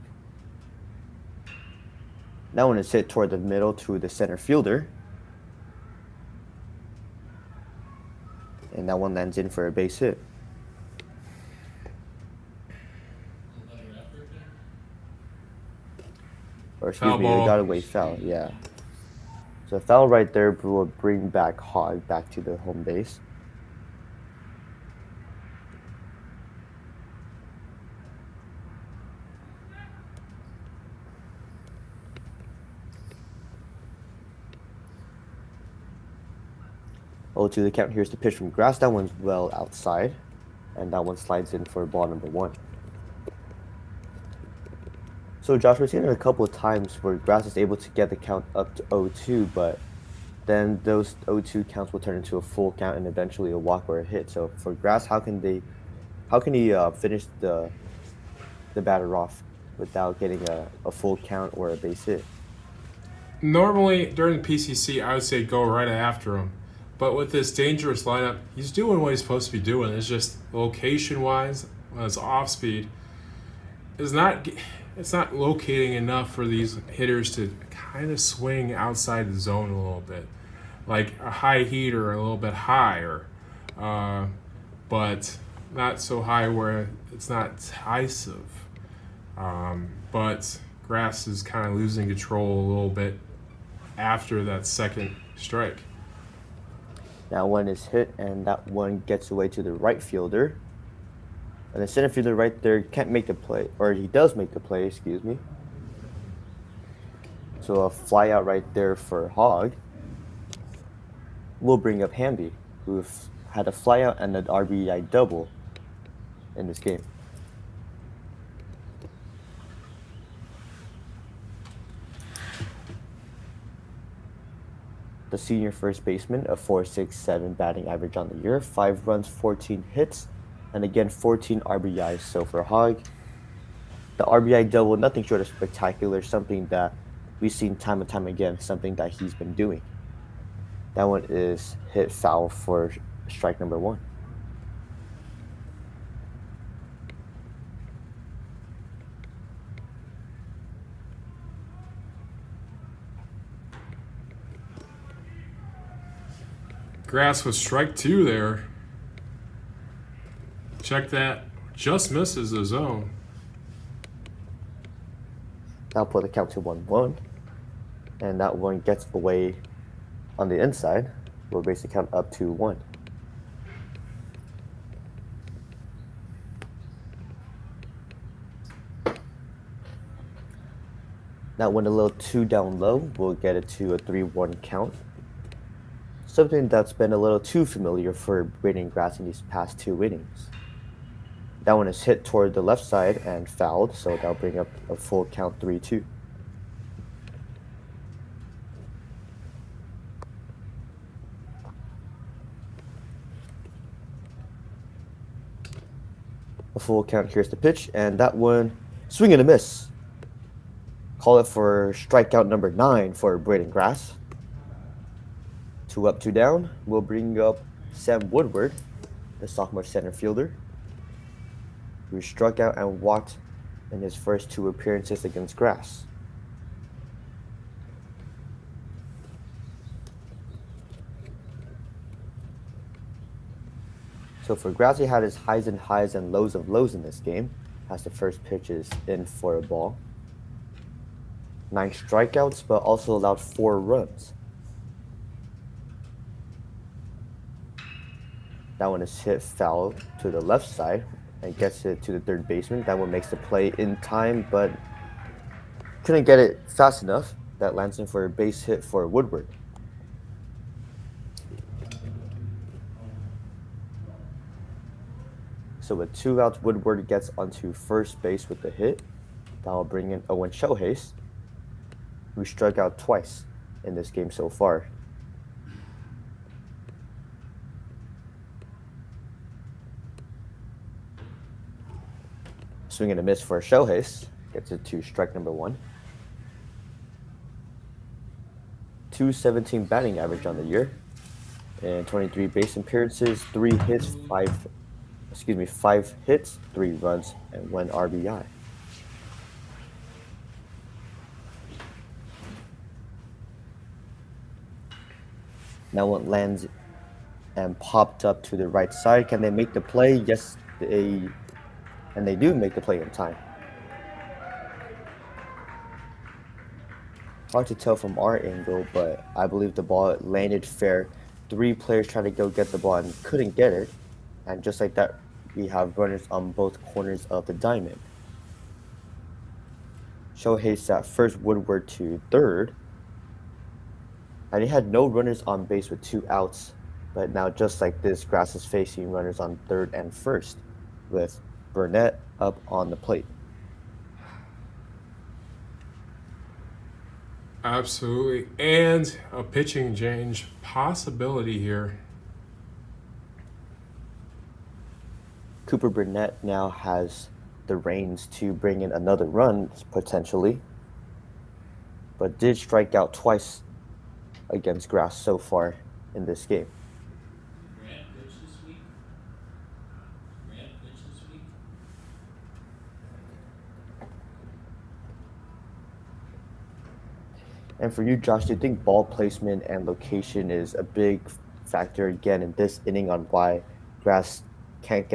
That one is hit toward the middle to the center fielder. and that one lands in for a base hit. A little better effort there. Or excuse Foul me, ball. they got away foul, yeah. So a foul right there will bring back Hog back to the home base. Oh, to the count. Here's the pitch from Grass. That one's well outside, and that one slides in for ball number 1. So Josh, we're seeing it a couple of times where Grass is able to get the count up to 0-2, but then those 0-2 counts will turn into a full count and eventually a walk or a hit. So for Grass, how can he finish the batter off without getting a full count or a base hit? Normally during the PCC, I would say go right after him. But with this dangerous lineup, he's doing what he's supposed to be doing. It's just location-wise, when it's off speed, it's not locating enough for these hitters to kind of swing outside the zone a little bit, like a high heater a little bit higher, but not so high where it's not decisive. But Grass is kind of losing control a little bit after that second strike. That one is hit, and that one gets away to the right fielder. And the center fielder right there can't make the play, or he does make the play, excuse me. So a fly out right there for Hog. We'll bring up Hamby, who had a fly out and an RBI double in this game. The senior first baseman, a .467 batting average on the year, 5 runs, 14 hits, and again 14 RBIs. So for Hog, the RBI double, nothing short of spectacular, something that we've seen time and time again, something that he's been doing. That one is hit foul for strike number 1. Grass with strike 2 there. Check that. Just misses the zone. That'll put the count to 1-1. And that one gets away on the inside. We'll base the count up to 1. That one a little too down low. We'll get it to a 3-1 count. Something that's been a little too familiar for Braden Grass in these past 2 innings. That one is hit toward the left side and fouled, so that'll bring up a full count 3-2. A full count, here's the pitch, and that one, swing and a miss. Call it for strikeout number 9 for Braden Grass. 2 up, 2 down. We'll bring up Sam Woodward, the sophomore center fielder, who struck out and walked in his first 2 appearances against Grass. So for Grass, he had his highs and lows of lows in this game, as the first pitch is in for a ball. 9 strikeouts, but also allowed 4 runs. That one is hit foul to the left side and gets it to the third baseman. That one makes the play in time, but couldn't get it fast enough. That lands in for a base hit for Woodward. So with 2 outs, Woodward gets onto first base with the hit. That will bring in Owen Shohei, who struck out twice in this game so far. Swing and a miss for Shohei. Gets it to strike number 1. .217 batting average on the year. And 23 base appearances, 5 hits, 3 runs, and 1 RBI. Now one lands and popped up to the right side. Can they make the play? Yes, they do make the play in time. Hard to tell from our angle, but I believe the ball landed fair. 3 players tried to go get the ball and couldn't get it. And just like that, we have runners on both corners of the diamond. Shohei sat first, Woodward to third. And he had no runners on base with 2 outs. But now, just like this, Grass is facing runners on third and first, with Burnett up on the plate. Absolutely. And a pitching change possibility here. Cooper Burnett now has the reins to bring in another run, potentially, but did strike out twice against Grass so far in this game. Grant pitch this week? Grant pitch this week? And for you, Josh, do you think ball placement and location is a big factor again in this inning on why Grass can't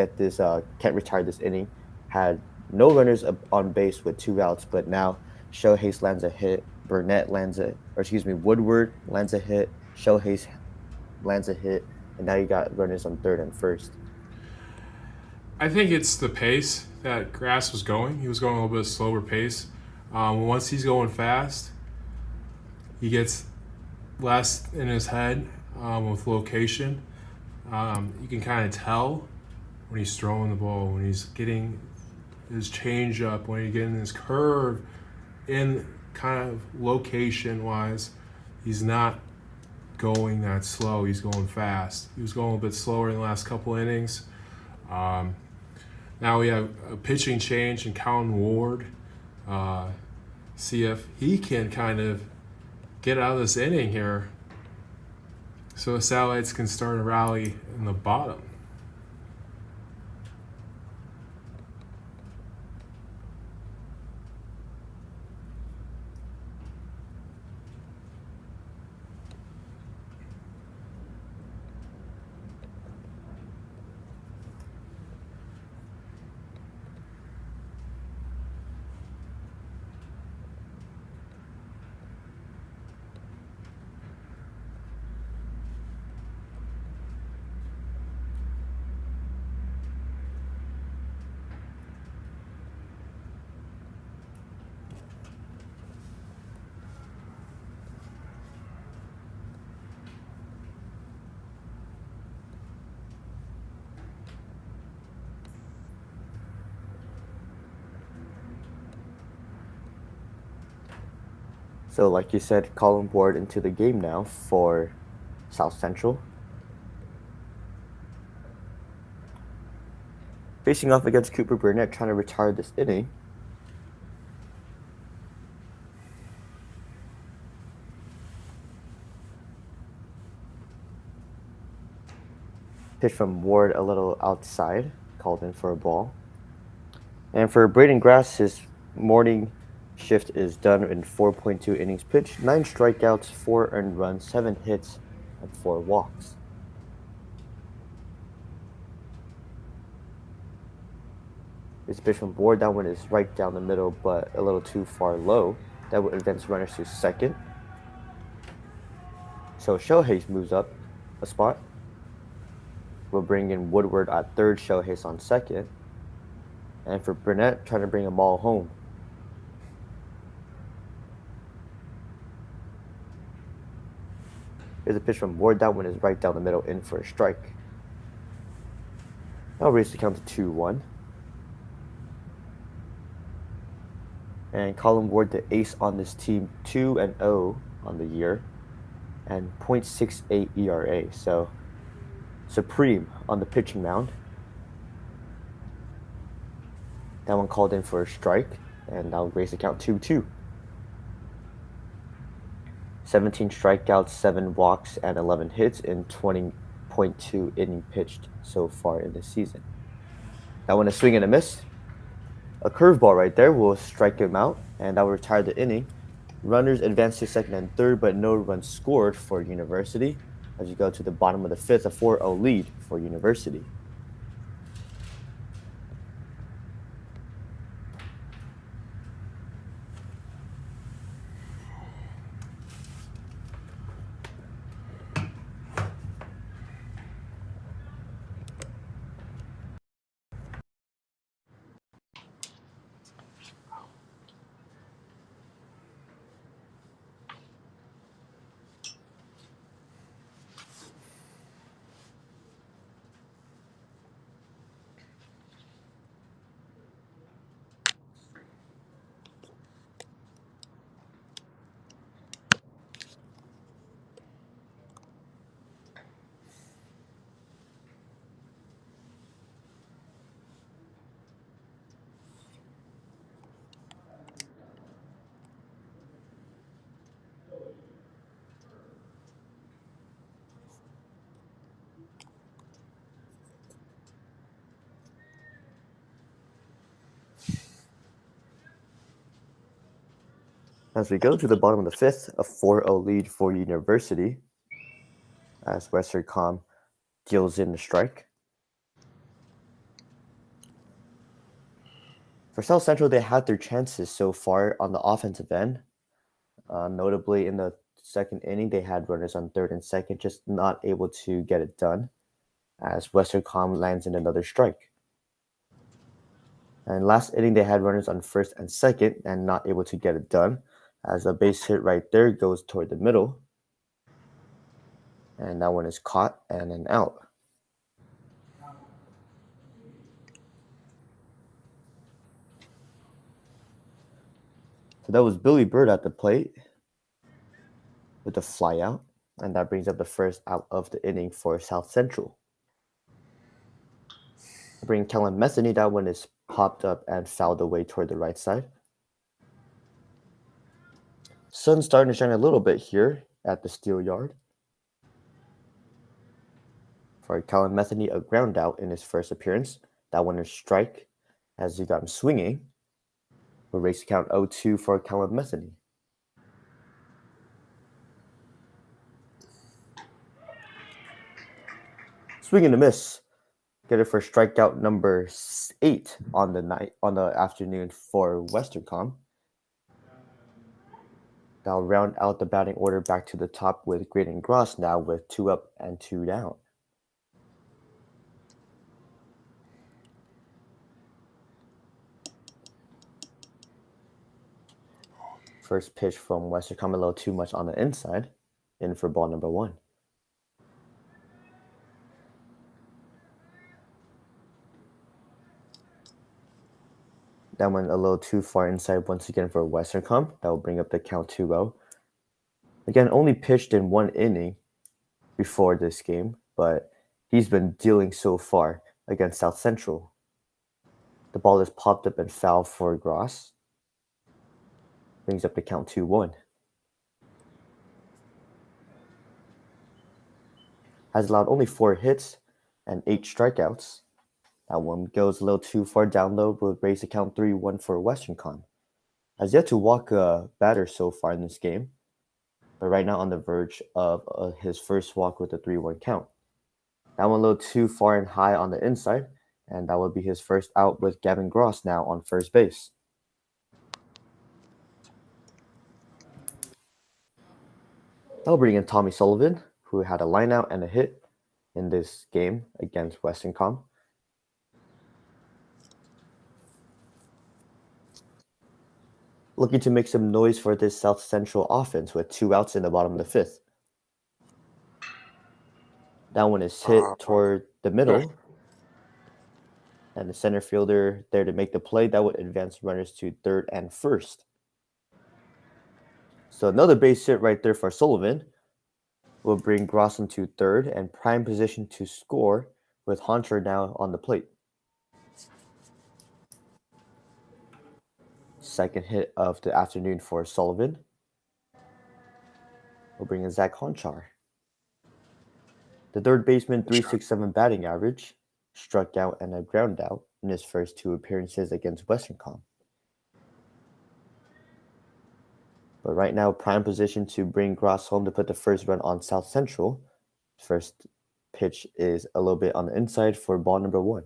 retire this inning? Had no runners on base with 2 outs, but now Shohei lands a hit, Woodward lands a hit, Shohei lands a hit, and now you got runners on third and first. I think it's the pace that Grass was going. He was going a little bit slower pace. Once he's going fast, he gets less in his head with location. You can kind of tell when he's throwing the ball, when he's getting his change up, when he's getting his curve in kind of location wise, he's not going that slow. He's going fast. He was going a little bit slower in the last couple innings. Now we have a pitching change in Colin Ward. See if he can kind of get out of this inning here so the Satellites can start a rally in the bottom. So, like you said, Colin Ward into the game now for South Central. Facing off against Cooper Burnett, trying to retire this inning. Pitch from Ward a little outside, called in for a ball. And for Braden Grass, his morning shift is done in 4.2 innings pitched, 9 strikeouts, 4 earned runs, 7 hits, and 4 walks. This pitch from Ward, that one is right down the middle, but a little too far low. That would advance runners to second. So Shohei moves up a spot. We'll bring in Woodward at third, Shohei's on second. And for Burnett, trying to bring a ball home. Here's a pitch from Ward. That one is right down the middle, in for a strike. Now raise the count to 2-1. And Colin Ward, the ace on this team, 2-0 on the year, and .68 ERA. So supreme on the pitching mound. That one called in for a strike, and now raise the count 2-2. 17 strikeouts, 7 walks, and 11 hits in 20.2 innings pitched so far in the season. That one a swing and a miss. A curveball right there will strike him out, and that will retire the inning. Runners advance to second and third, but no runs scored for University. as you go to the bottom of the fifth, a 4-0 lead for University. As we go to the bottom of the fifth, a 4-0 lead for University as Westercom deals in the strike. For South Central, they had their chances so far on the offensive end. Notably, in the second inning, they had runners on third and second, just not able to get it done as Westercom lands in another strike. And last inning, they had runners on first and second and not able to get it done as a base hit right there goes toward the middle. And that one is caught and an out. So that was Billy Bird at the plate with a fly out. And that brings up the first out of the inning for South Central. Bring Kellen Metheny, that one is popped up and fouled away toward the right side. Sun's starting to shine a little bit here at the steel yard. For Kellen Metheny, a ground out in his first appearance. That one is strike as he got him swinging. We'll raise the count 0-2 for Kellen Metheny. Swing and a miss. Get it for strikeout number 8 on the afternoon for Westercom. That'll round out the batting order back to the top with Graydon Gross now with 2 up and 2 down. First pitch from Westercom, a little too much on the inside, in for ball number 1. That went a little too far inside once again for Westercom. That will bring up the count 2-0. Again, only pitched in 1 inning before this game, but he's been dealing so far against South Central. The ball is popped up and fouled for Gross. Brings up the count 2-1. Has allowed only 4 hits and 8 strikeouts. That one goes a little too far down low, will raise the count 3-1 for Westercom. Has yet to walk a batter so far in this game, but right now on the verge of his first walk with a 3-1 count. That one a little too far and high on the inside, and that would be his first out with Gavin Gross now on first base. That'll bring in Tommy Sullivan, who had a lineout and a hit in this game against Westercom. Looking to make some noise for this South Central offense with 2 outs in the bottom of the 5th. That one is hit toward the middle. And the center fielder there to make the play. That would advance runners to third and first. So another base hit right there for Sullivan will bring Gross into third and prime position to score with Hunter now on the plate. Second hit of the afternoon for Sullivan. We'll bring in Zach Honchar. The third baseman, 3.67 batting average, struck out and a ground out in his first 2 appearances against Westercom. But right now, prime position to bring Gross home to put the first run on South Central. First pitch is a little bit on the inside for ball number 1.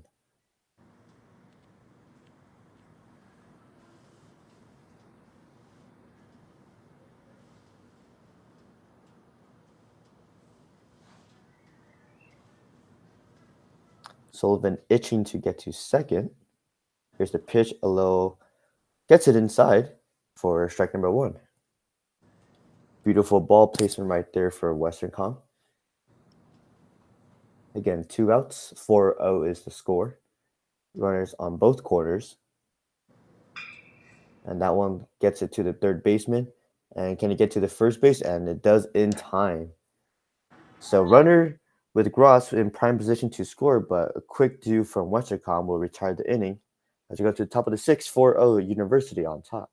Sullivan itching to get to second. Here's the pitch, a little, gets it inside for strike number 1. Beautiful ball placement right there for Western Com. Again, 2 outs, 4-0 is the score. Runners on both corners. And that one gets it to the third baseman. And can it get to the first base? And it does in time. So runner with Gross in prime position to score, but a quick do from Westercom will retire the inning. As we go to the top of the 6th, 4-0 University on top.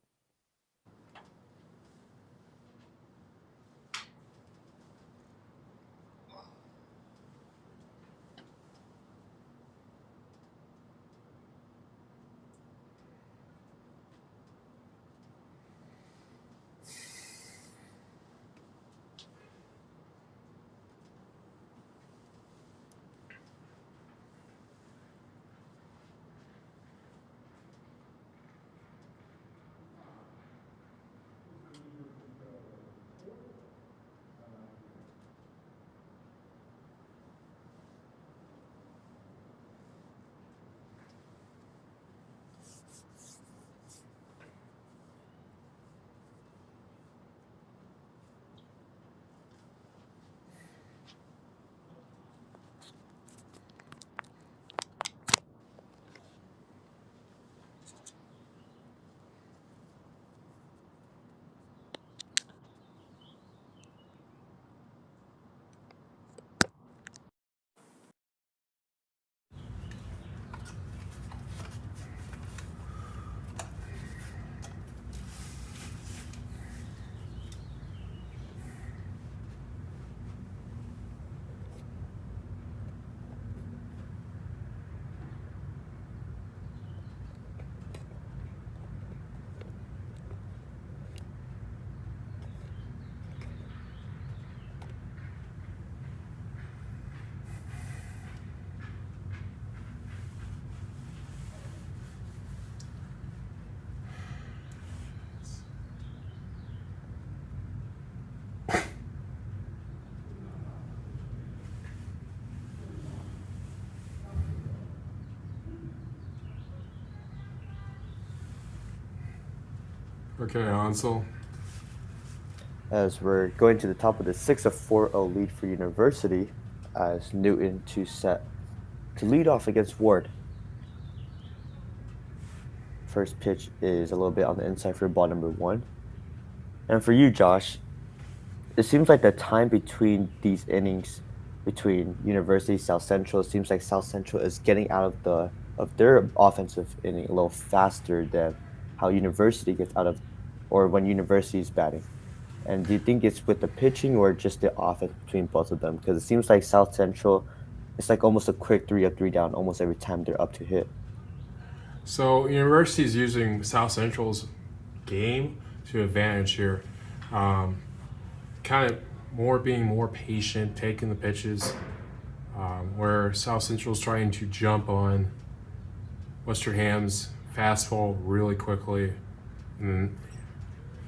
Okay, Ansel. As we're going to the top of the 6th, a 4-0 lead for University, as Newton to lead off against Ward. First pitch is a little bit on the inside for ball number 1. And for you, Josh, it seems like the time between these innings, between University South Central, it seems like South Central is getting out of their offensive inning a little faster than how University gets out of, or when University is batting. And do you think it's with the pitching or just the offense between both of them? Because it seems like South Central, it's like almost a quick 3 up, 3 down almost every time they're up to hit. So University is using South Central's game to advantage here. Kind of being more patient, taking the pitches, where South Central's trying to jump on Western Ham's fastball really quickly. And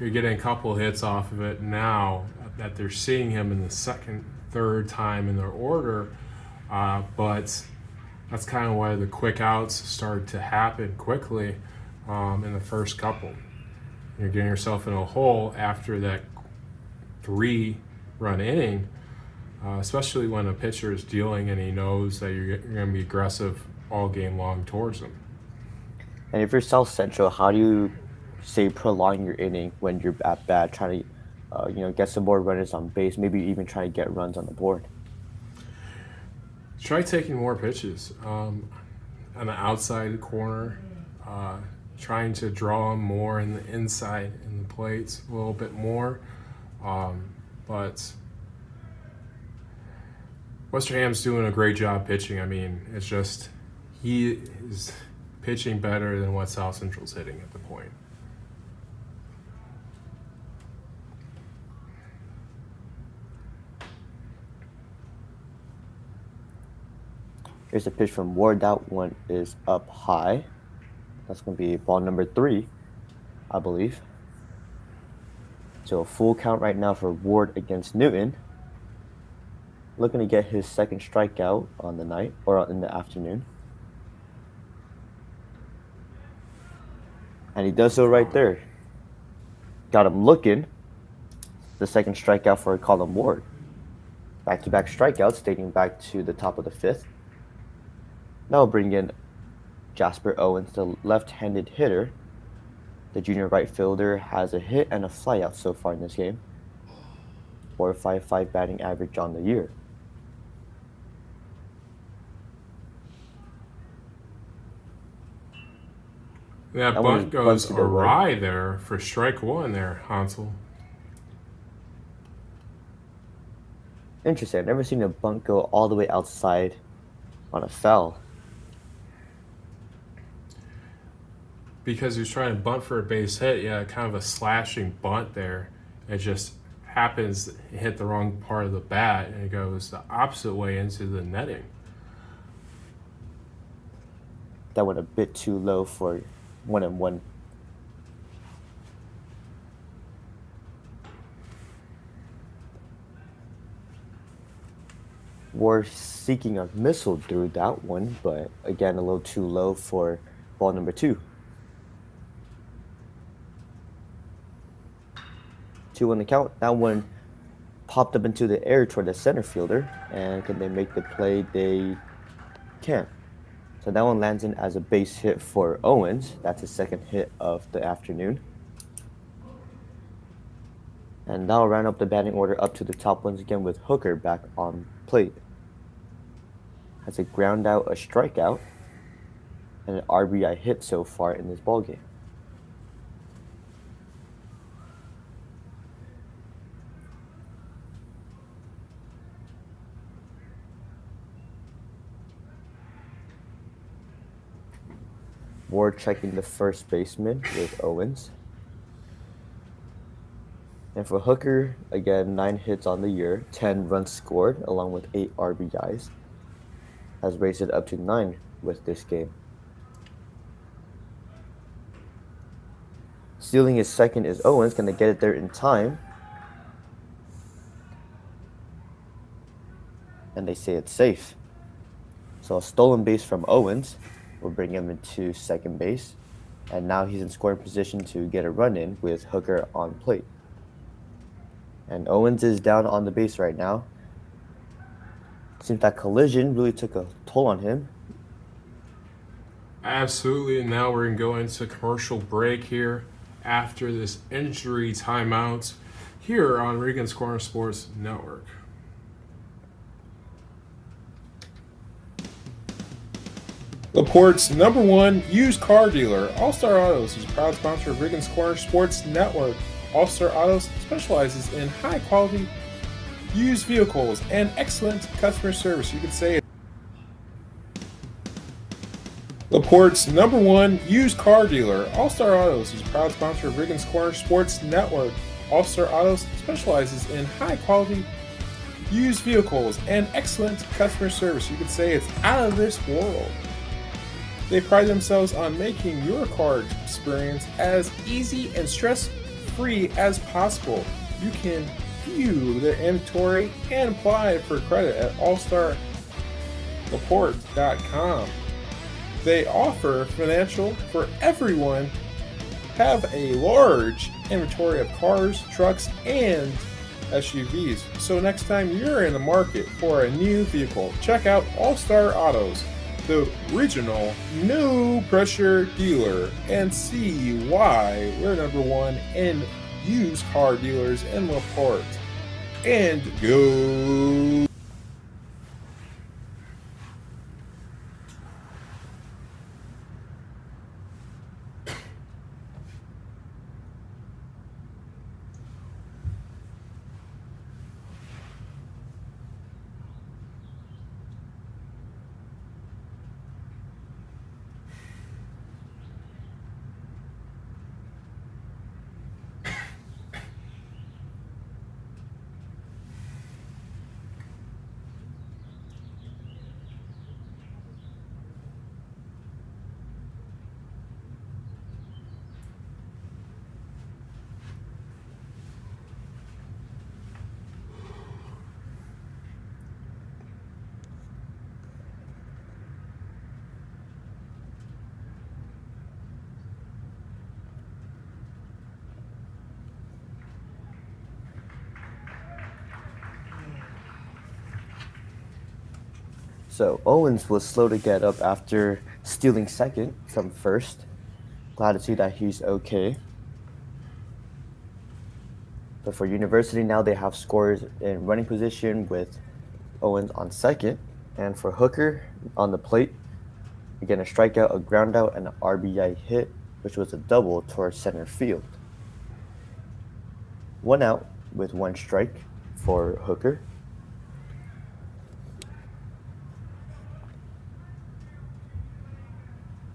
you're getting a couple hits off of it now that they're seeing him in the second, third time in their order. But that's kind of why the quick outs start to happen quickly in the first couple. You're getting yourself in a hole after that 3-run inning, especially when a pitcher is dealing and he knows that you're going to be aggressive all game long towards him. And if you're South Central, how do you say prolong your inning when you're at bat, trying to get some more runners on base, maybe even try to get runs on the board? Try taking more pitches on the outside corner, trying to draw them more in the inside in the plates a little bit more. But Western Ham's doing a great job pitching. I mean, it's just he is pitching better than what South Central's hitting at the point. Here's a pitch from Ward. That one is up high. That's going to be ball number 3, I believe. So a full count right now for Ward against Newton. Looking to get his second strikeout on the night, or in the afternoon. And he does so right there. Got him looking. The second strikeout for Colin Ward. Back-to-back strikeouts dating back to the top of the 5th. Now we'll bring in Jasper Owens, the left-handed hitter. The junior right fielder has a hit and a flyout so far in this game. .455 batting average on the year. That one bunt is goes bunts to the right. awry there for strike 1 there, Hansel. Interesting. I've never seen a bunt go all the way outside on a foul. Because he was trying to bunt for a base hit, yeah, kind of a slashing bunt there. It just happens to hit the wrong part of the bat, and it goes the opposite way into the netting. That went a bit too low for 1-1. We're seeking a missile through that one, but again, a little too low for ball number 2. 2 on the count. That one popped up into the air toward the center fielder, and can they make the play? They can't. So that one lands in as a base hit for Owens. That's his second hit of the afternoon. And that'll round up the batting order up to the top once again with Hooker back on plate. Has a ground out, a strikeout, and an RBI hit so far in this ballgame. Ward checking the first baseman with Owens. And for Hooker, again, 9 hits on the year, 10 runs scored, along with 8 RBIs. Has raised it up to 9 with this game. Stealing his second is Owens. Can they get it there in time? And they say it's safe. So a stolen base from Owens will bring him into second base. And now he's in scoring position to get a run in with Hooker on plate. And Owens is down on the base right now. Seems that collision really took a toll on him. Absolutely, and now we're going to go into commercial break here after this injury timeout here on Regan's Corner Sports Network. LaPorte's #1 used car dealer, All-Star Autos, is a proud sponsor of Regan's Corner Sports Network. All-Star Autos specializes in high-quality used vehicles and excellent customer service. You could say LaPorte's #1 used car dealer, All-Star Autos, is a proud sponsor of Regan's Corner Sports Network. All-Star Autos specializes in high-quality used vehicles and excellent customer service. You could say it's out of this world. They pride themselves on making your car experience as easy and stress-free as possible. You can view their inventory and apply for credit at allstarlaporte.com. They offer financial for everyone, have a large inventory of cars, trucks, and SUVs. So next time you're in the market for a new vehicle, check out All-Star Autos, the regional no pressure dealer, and see why we're #1 in used car dealers in LaPorte. And go! So Owens was slow to get up after stealing second from first. Glad to see that he's okay. But for University now, they have scorers in running position with Owens on second. And for Hooker on the plate, again, a strikeout, a ground out, and an RBI hit, which was a double towards center field. 1 out with 1 strike for Hooker.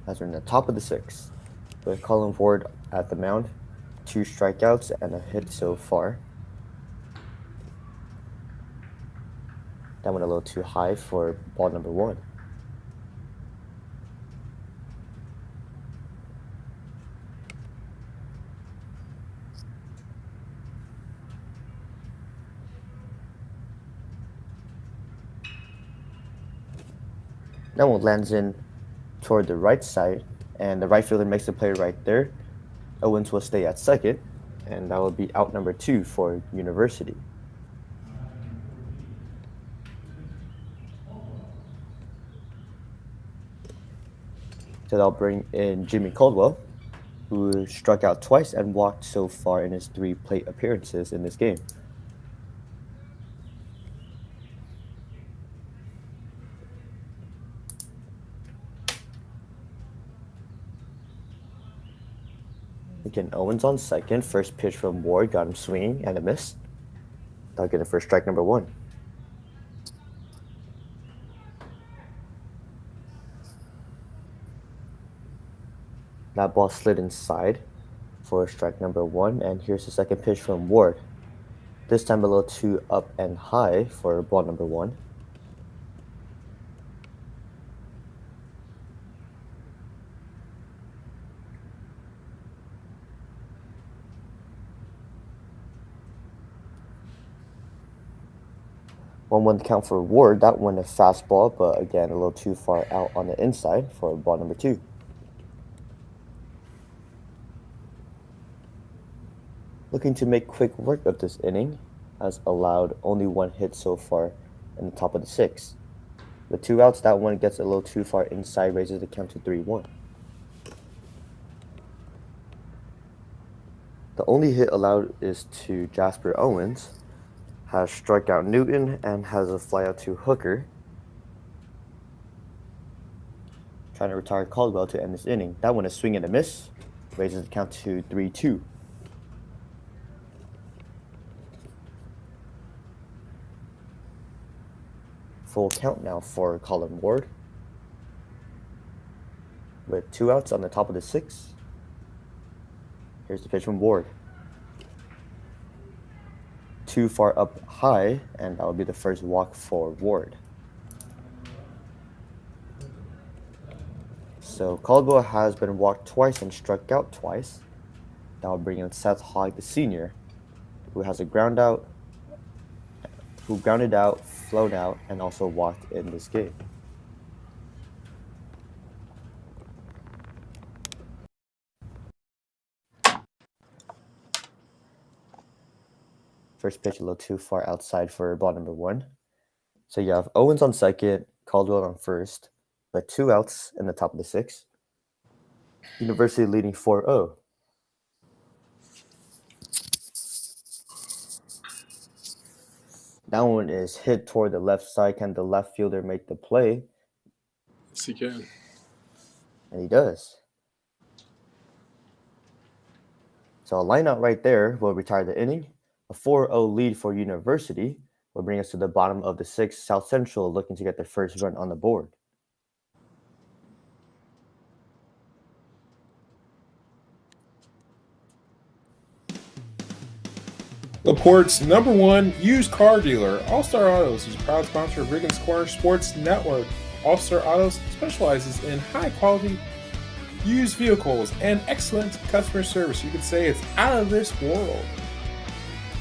As we're in the top of the 6th, with Colin Ward at the mound, 2 strikeouts and a hit so far. That went a little too high for ball number 1. That one lands in toward the right side, and the right fielder makes the play right there. Owens will stay at second, and that will be out number 2 for University. So they'll bring in Jimmy Caldwell, who struck out twice and walked so far in his 3 plate appearances in this game. Again, Owens on second. First pitch from Ward got him swinging and a miss. That'll get it for strike number 1. That ball slid inside for strike number 1, and here's the second pitch from Ward. This time a little too up and high for ball number 1. One count for Ward. That one a fastball, but again a little too far out on the inside for ball number 2. Looking to make quick work of this inning, has allowed only 1 hit so far in the top of the 6th. With 2 outs, that one gets a little too far inside, raises the count to 3-1. The only hit allowed is to Jasper Owens, has struck out Newton, and has a fly out to Hooker. Trying to retire Caldwell to end this inning. That one a swing and a miss, raises the count to 3-2. Full count now for Colin Ward. With 2 outs on the top of the 6th. Here's the pitch from Ward. Too far up high, and that will be the first walk for Ward. So Caldwell has been walked twice and struck out twice. That will bring in Seth Hogg, the senior, who has a ground out, who grounded out, flown out, and also walked in this game. First pitch a little too far outside for ball number 1. So you have Owens on second, Caldwell on first, but 2 outs in the top of the 6th. University leading 4-0. That one is hit toward the left side. Can the left fielder make the play? Yes, he can. And he does. So a lineout right there will retire the inning. A 4-0 lead for University will bring us to the bottom of the 6th. South Central looking to get their first run on the board. LaPorte's #1 used car dealer, All Star Autos, is a proud sponsor of Riggins Corner Sports Network. All Star Autos specializes in high quality used vehicles and excellent customer service. You could say it's out of this world.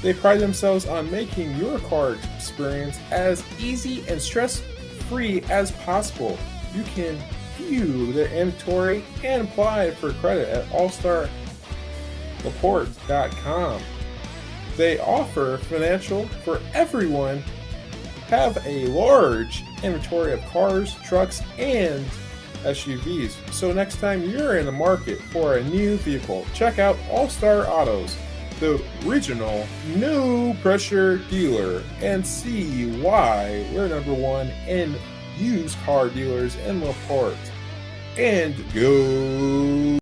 They pride themselves on making your car experience as easy and stress-free as possible. You can view the inventory and apply for credit at allstarlaporte.com. They offer financial for everyone have a large inventory of cars, trucks, and SUVs. So next time you're in the market for a new vehicle, check out All Star Autos, the regional no pressure dealer, and see why we're number one in used car dealers in LaPorte. And go.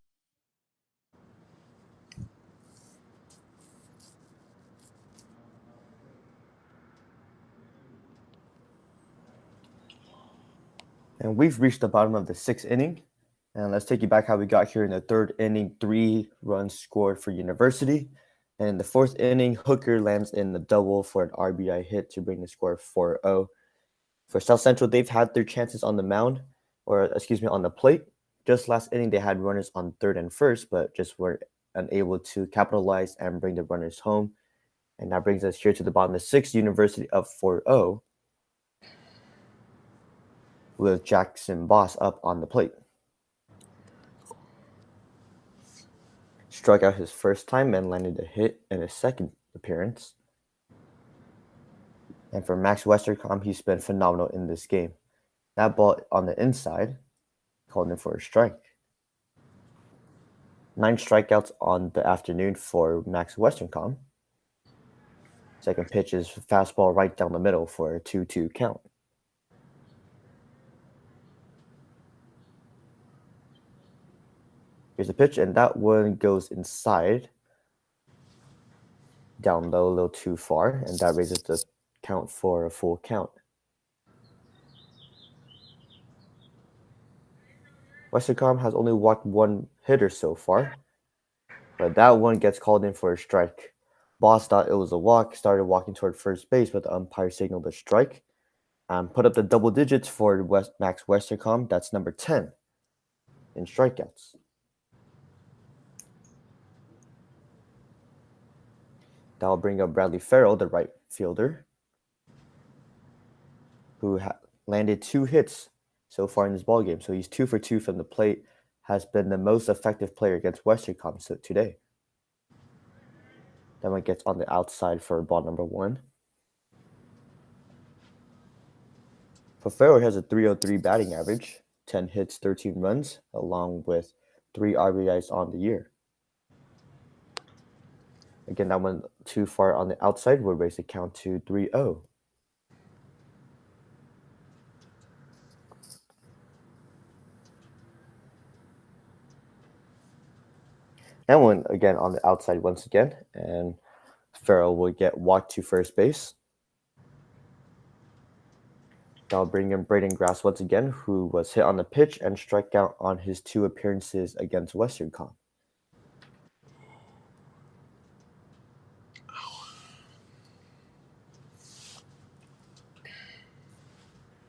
And we've reached the bottom of the 6th inning. And let's take you back how we got here in the 3rd inning. 3 runs scored for University. And in the 4th inning, Hooker lands in the double for an RBI hit to bring the score 4-0. For South Central, they've had their chances on the mound, on the plate. Just last inning, they had runners on 3rd and 1st, but just were unable to capitalize and bring the runners home. And that brings us here to the bottom of the 6th, University up 4-0, with Jackson Boss up on the plate. Struck out his first time and landed a hit in his second appearance. And for Max Westercom, he's been phenomenal in this game. That ball on the inside, called in for a strike. 9 strikeouts on the afternoon for Max Westercom. Second pitch is fastball right down the middle for a 2-2 count. Here's the pitch, and that one goes inside. Down low, a little too far, and that raises the count for a full count. Westercom has only walked 1 hitter so far, but that one gets called in for a strike. Boss thought it was a walk, started walking toward first base, but the umpire signaled a strike and put up the double digits for Max Westercom. That's number 10 in strikeouts. That'll bring up Bradley Farrell, the right fielder, who landed 2 hits so far in this ballgame. So he's 2 for 2 from the plate, has been the most effective player against Westercom today. That one gets on the outside for ball number 1. For Farrell, he has a .303 batting average, 10 hits, 13 runs, along with 3 RBIs on the year. Again, that one too far on the outside would raise the count to 3-0. And one again on the outside once again, and Farrell will get walked to first base. That'll bring in Braden Grass once again, who was hit on the pitch and struck out on his 2 appearances against Westercom.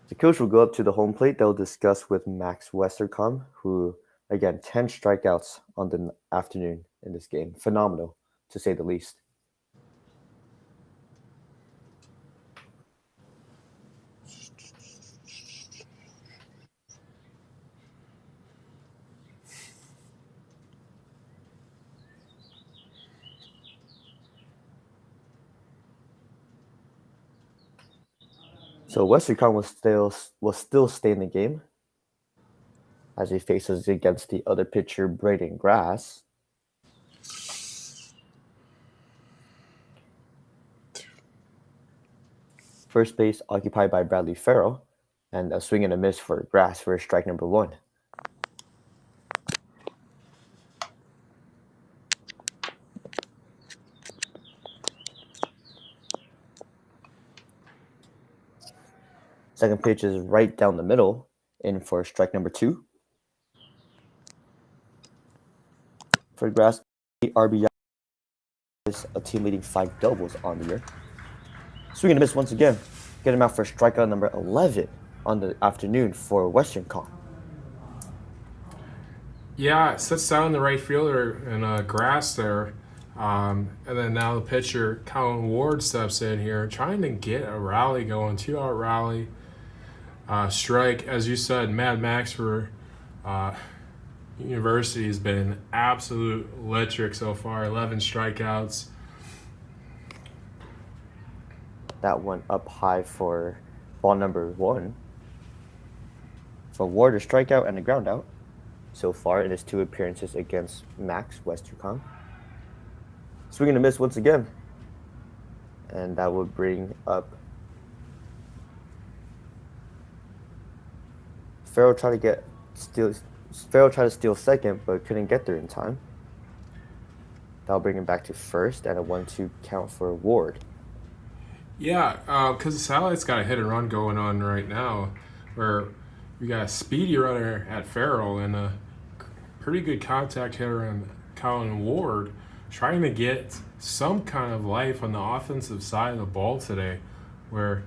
The coach will go up to the home plate. They'll discuss with Max Westercom, who, again, 10 strikeouts on the afternoon in this game. Phenomenal, to say the least. So Westercom will still stay in the game as he faces against the other pitcher, Braden Grass. First base occupied by Bradley Farrell, and a swing and a miss for Grass for strike number 1. Second pitch is right down the middle, in for strike number 2. For Grass, 8 RBI is a team leading 5 doubles on the year. Swing and a miss once again. Get him out for strikeout number 11 on the afternoon for Westercom. Yeah, it sits down the right fielder and Grass there. And then now the pitcher, Colin Ward, steps in here, trying to get a rally going, 2-out rally. Strike, as you said, Mad Max for University has been absolute electric so far, 11 strikeouts. That one up high for ball number 1. For Ward, a strikeout and a ground out so far in his 2 appearances against Max Westercom. Swing and a miss once again. And that would bring up Farrell tried to steal second, but couldn't get there in time. That'll bring him back to first and a 1-2 count for Ward. Yeah, because the Satellite's got a hit and run going on right now, where we got a speedy runner at Farrell and a pretty good contact hitter on Colin Ward, trying to get some kind of life on the offensive side of the ball today, where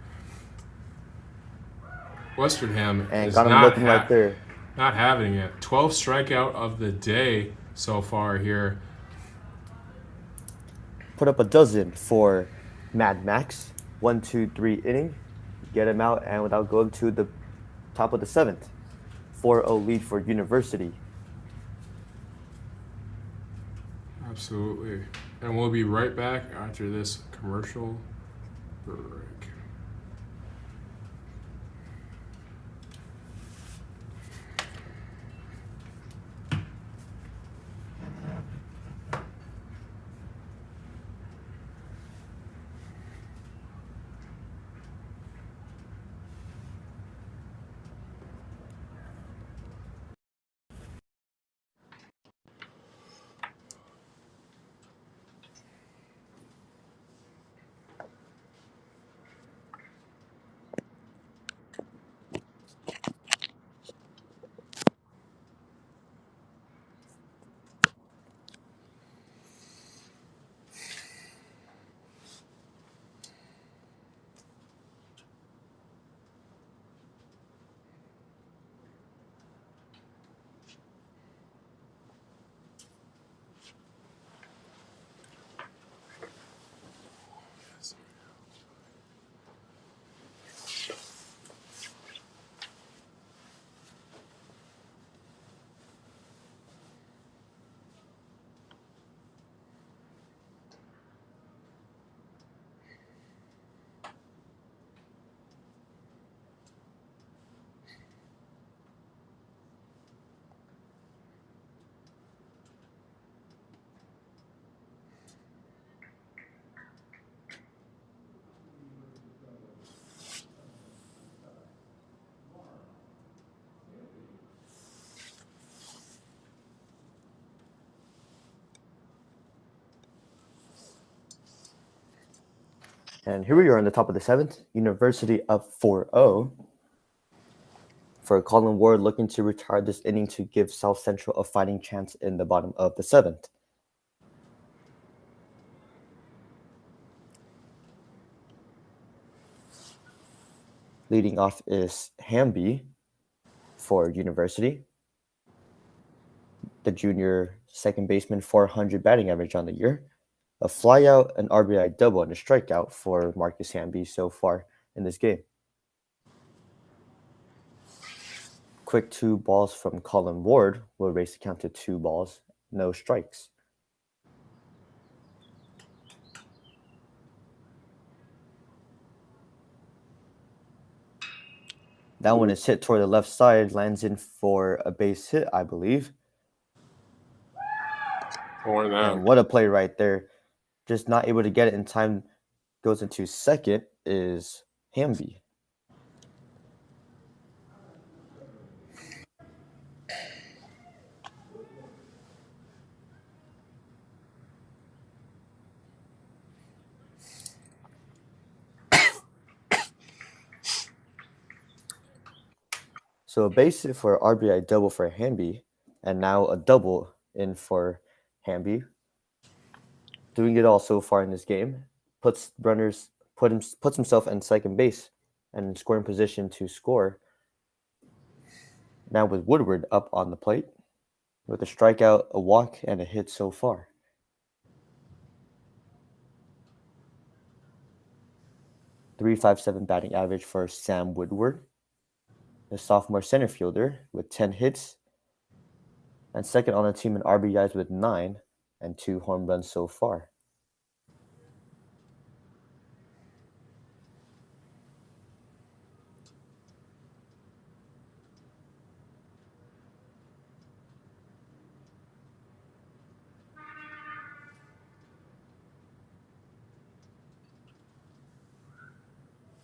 Westernham And is got him not, looking right there. not having it. 12th strikeout of the day so far here. Put up a dozen for Mad Max. 1-2-3 inning. Get him out, and without going to the top of the 7th. 4-0 lead for University. Absolutely. And we'll be right back after this commercial break. And here we are on the top of the 7th. University up 4-0. For Colin Ward looking to retire this inning to give South Central a fighting chance in the bottom of the 7th. Leading off is Hamby for University. The junior second baseman, 400 batting average on the year. A flyout, an RBI double, and a strikeout for Marcus Hamby so far in this game. Quick 2 balls from Colin Ward will raise the count to 2 balls, no strikes. That one is hit toward the left side, lands in for a base hit, I believe. And what a play right there. Just not able to get it in time. Goes into second is Hamby. So a base hit for RBI double for Hamby, and now a double in for Hamby. Doing it all so far in this game. Puts himself in second base and in scoring position to score. Now with Woodward up on the plate with a strikeout, a walk, and a hit so far. .357 batting average for Sam Woodward, the sophomore center fielder with 10 hits, and second on the team in RBIs with 9 and 2 home runs so far.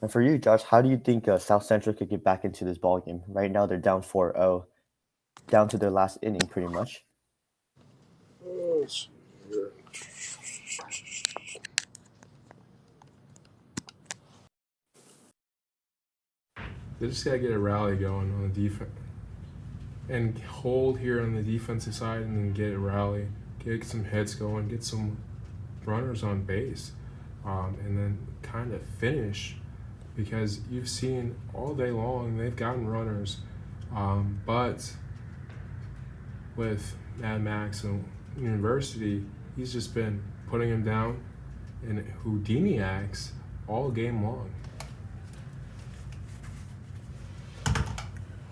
And for you, Josh, how do you think South Central could get back into this ball game? Right now, they're down 4-0, down to their last inning, pretty much. Let's see here. They just gotta get a rally going on the defense and hold here on the defensive side, and then get a rally, get some hits going, get some runners on base, and then kind of finish. Because you've seen all day long they've gotten runners, but with Mad Max and University, he's just been putting him down in Houdiniacs all game long.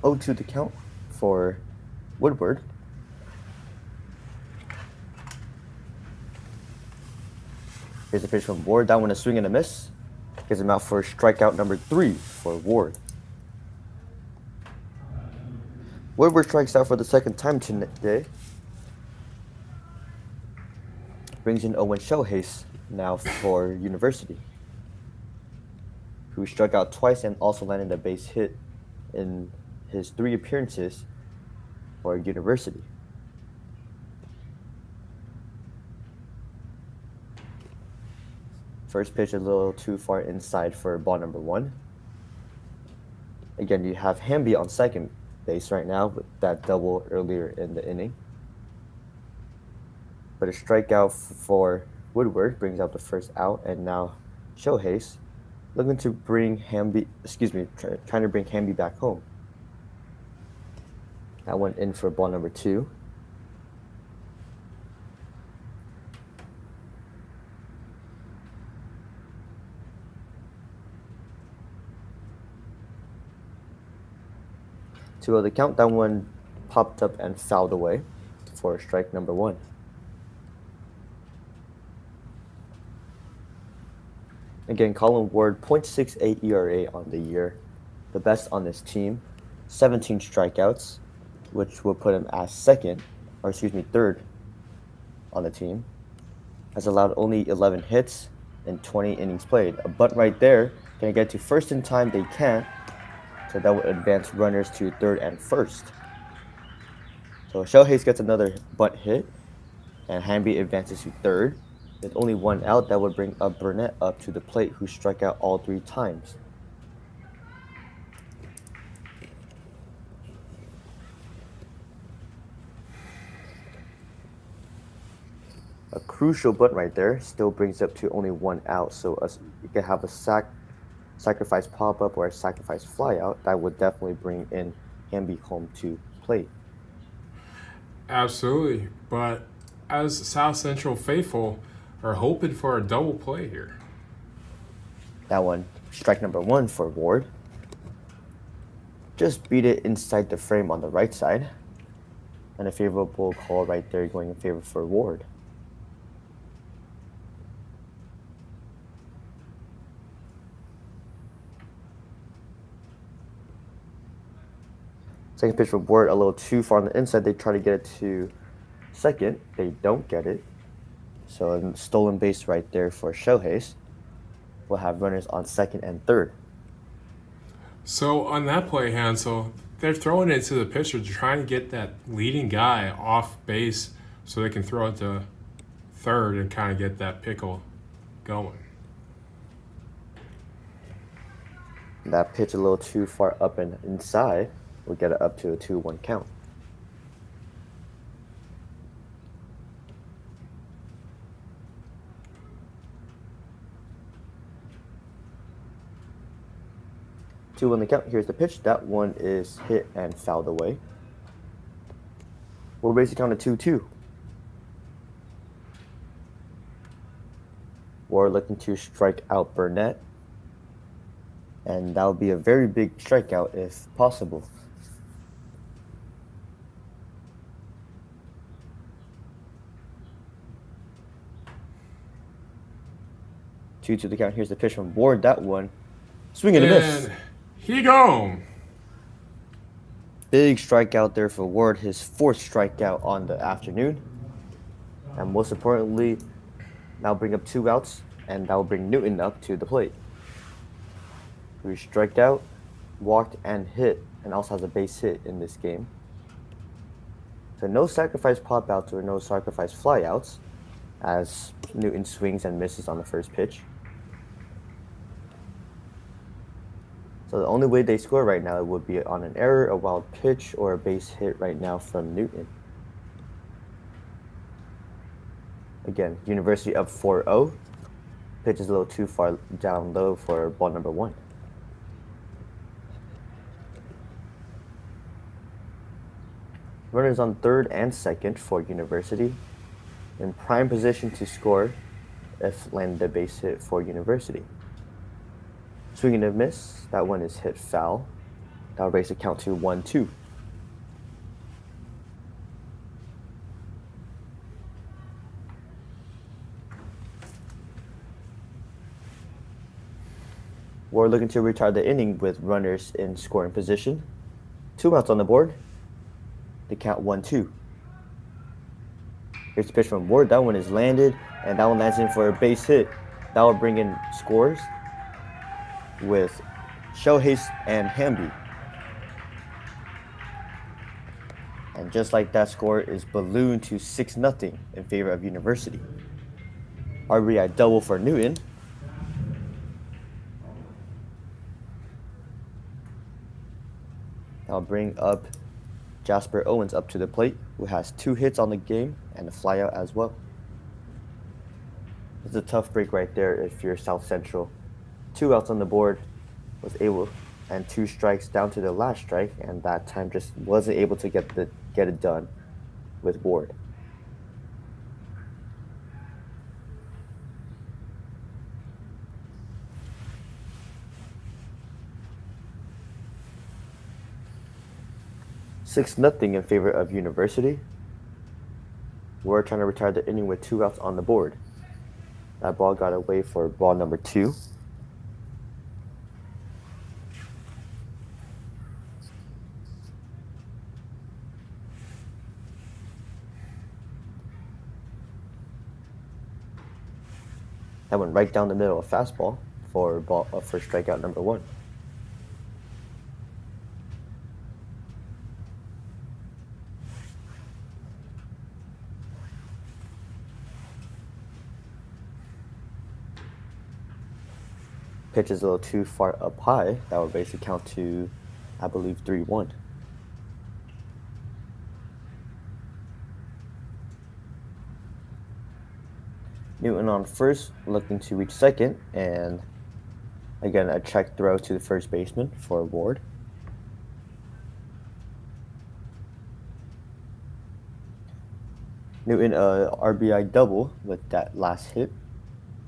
0-2 the count for Woodward. Here's a pitch from Ward. That one a swing and a miss. Gets him out for strikeout number 3 for Ward. Woodward strikes out for the second time today. Brings in Owen Shohei now for University, who struck out twice and also landed a base hit in his 3 appearances for University. First pitch a little too far inside for ball number 1. Again, you have Hamby on second base right now with that double earlier in the inning. But a strikeout for Woodward brings out the first out, and now Shohei looking to bring Hamby, trying to bring Hamby back home. That went in for ball number 2. To the count, that one popped up and fouled away for strike number 1. Again, Colin Ward, .68 ERA on the year, the best on this team, 17 strikeouts, which will put him as third on the team. Has allowed only 11 hits in 20 innings played. A bunt right there. Can get to first in time? They can't. So that would advance runners to third and first. So Shohei gets another bunt hit, and Hamby advances to third. With only 1 out, that would bring up Burnett up to the plate, who struck out all 3 times. A crucial bunt right there still brings up to only 1 out, so you can have a sacrifice pop-up or a sacrifice fly-out. That would definitely bring in Hamby home to plate. Absolutely, but as South Central faithful are hoping for a double play here. That one, strike number 1 for Ward. Just beat it inside the frame on the right side. And a favorable call right there going in favor for Ward. Second pitch from Ward, a little too far on the inside. They try to get it to second. They don't get it. So a stolen base right there for Shohei. We'll have runners on second and third. So on that play, Hansel, they're throwing it to the pitcher, trying to get that leading guy off base so they can throw it to third and kind of get that pickle going. That pitch a little too far up and inside. We'll get it up to a 2-1 count. Two on the count. Here's the pitch. That one is hit and fouled away. We'll raise the count to 2-2. We're looking to strike out Burnett. And that would be a very big strikeout if possible. Two to the count. Here's the pitch from Ward. That one, swing and a miss. He gone. Big strikeout there for Ward. His 4th strikeout on the afternoon. And most importantly, now bring up 2 outs, and that will bring Newton up to the plate. who struck out, walked, and hit, and also has a base hit in this game. So no sacrifice pop outs or no sacrifice flyouts, as Newton swings and misses on the first pitch. So the only way they score right now would be on an error, a wild pitch, or a base hit right now from Newton. Again, University up 4-0. Pitch is a little too far down low for ball number 1. Runners on third and second for University. In prime position to score if landed a base hit for University. Swing and a miss. That one is hit foul. That'll raise the count to 1-2. We're looking to retire the inning with runners in scoring position. 2 outs on the board. The count 1-2. Here's the pitch from Ward. That one is landed, and that one lands in for a base hit. That will bring in scores with Shohei and Hamby. And just like that, score is ballooned to 6-0 in favor of University. RBI double for Newton. I'll bring up Jasper Owens up to the plate, who has 2 hits on the game and a flyout as well. It's a tough break right there if you're South Central. 2 outs on the board, was able, and 2 strikes down to the last strike, and that time just wasn't able to get it done with Ward. Six nothing in favor of University. We're trying to retire the inning with 2 outs on the board. That ball got away for ball number 2. That went right down the middle of fastball for strikeout number 1. Pitch is a little too far up high. That would basically count to, I believe, 3-1. Newton on first, looking to reach second, and again a check throw to the first baseman for Ward. Newton RBI double with that last hit,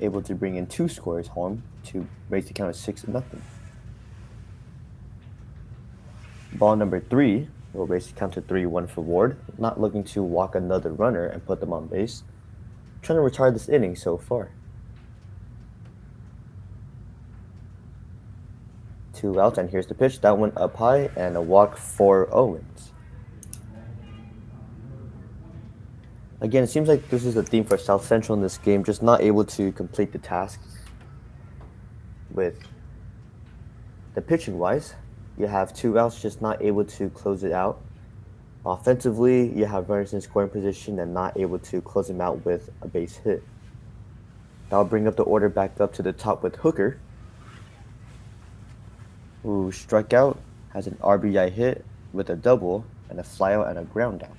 able to bring in 2 scores home to raise the count to 6-0. Ball number 3 will raise the count to 3-1 for Ward, not looking to walk another runner and put them on base. Trying to retire this inning so far. 2 outs, and here's the pitch. That one up high, and a walk for Owens. Again, it seems like this is the theme for South Central in this game, just not able to complete the task. With the pitching wise, you have 2 outs, just not able to close it out. Offensively, you have runners in scoring position and not able to close them out with a base hit. That'll bring up the order back up to the top with Hooker, who struck out, has an RBI hit with a double and a flyout and a ground down.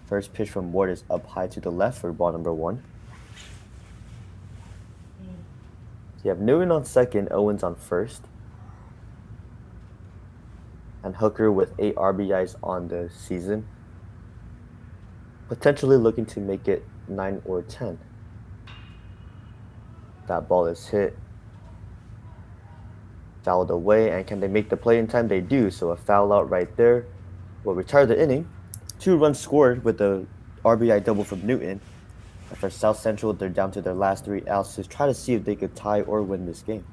First pitch from Ward is up high to the left for ball number 1. You have Newton on second, Owens on first. And Hooker with 8 RBIs on the season. Potentially looking to make it 9 or 10. That ball is hit. Fouled away, and can they make the play in time? They do, so a foul out right there will retire the inning. 2 runs scored with the RBI double from Newton. And for South Central, they're down to their last 3 outs to try to see if they could tie or win this game.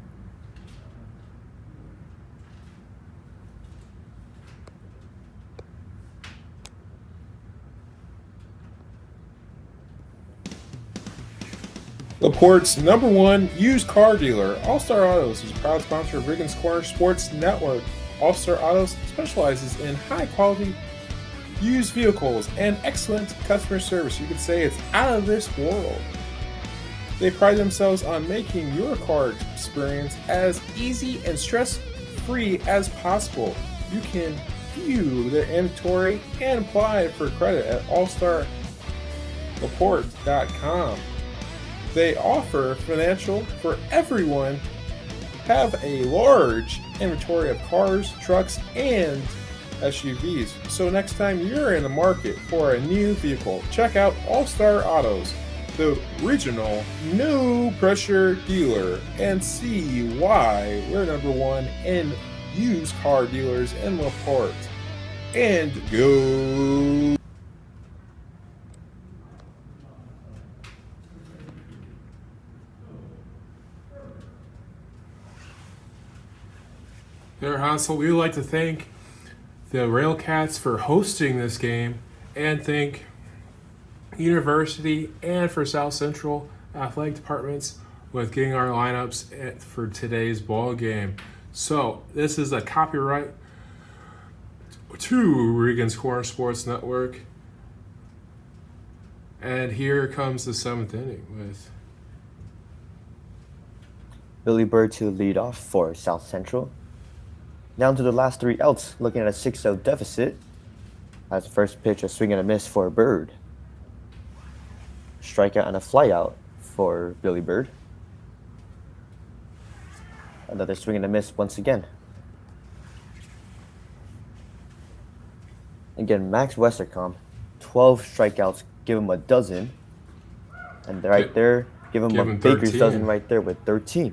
LaPorte's #1 used car dealer, All Star Autos, is a proud sponsor of Riggins Corner Sports Network. All Star Autos specializes in high quality used vehicles and excellent customer service. You could say it's out of this world. They pride themselves on making your car experience as easy and stress-free as possible. You can view the inventory and apply for credit at allstarlaporte.com. They offer financial for everyone, have a large inventory of cars, trucks, and SUVs. So next time you're in the market for a new vehicle, check out All Star Autos, the regional no pressure dealer, and see why we're #1 in used car dealers in LaPorte. And go! There, Hansel, we would like to thank the Railcats for hosting this game, and thank University and for South Central athletic departments with getting our lineups for today's ball game. So this is a copyright to Riggins Corner Sports Network. And here comes the 7th inning with Billy Bird to lead off for South Central. Down to the last 3 outs, looking at a 6-0 deficit. As the first pitch, a swing and a miss for Bird. Strikeout and a flyout for Billy Bird. Another swing and a miss once again. Again, Max Westerkamp, 12 strikeouts, give him a dozen. And right there, give him a baker's 13. dozen right there with 13.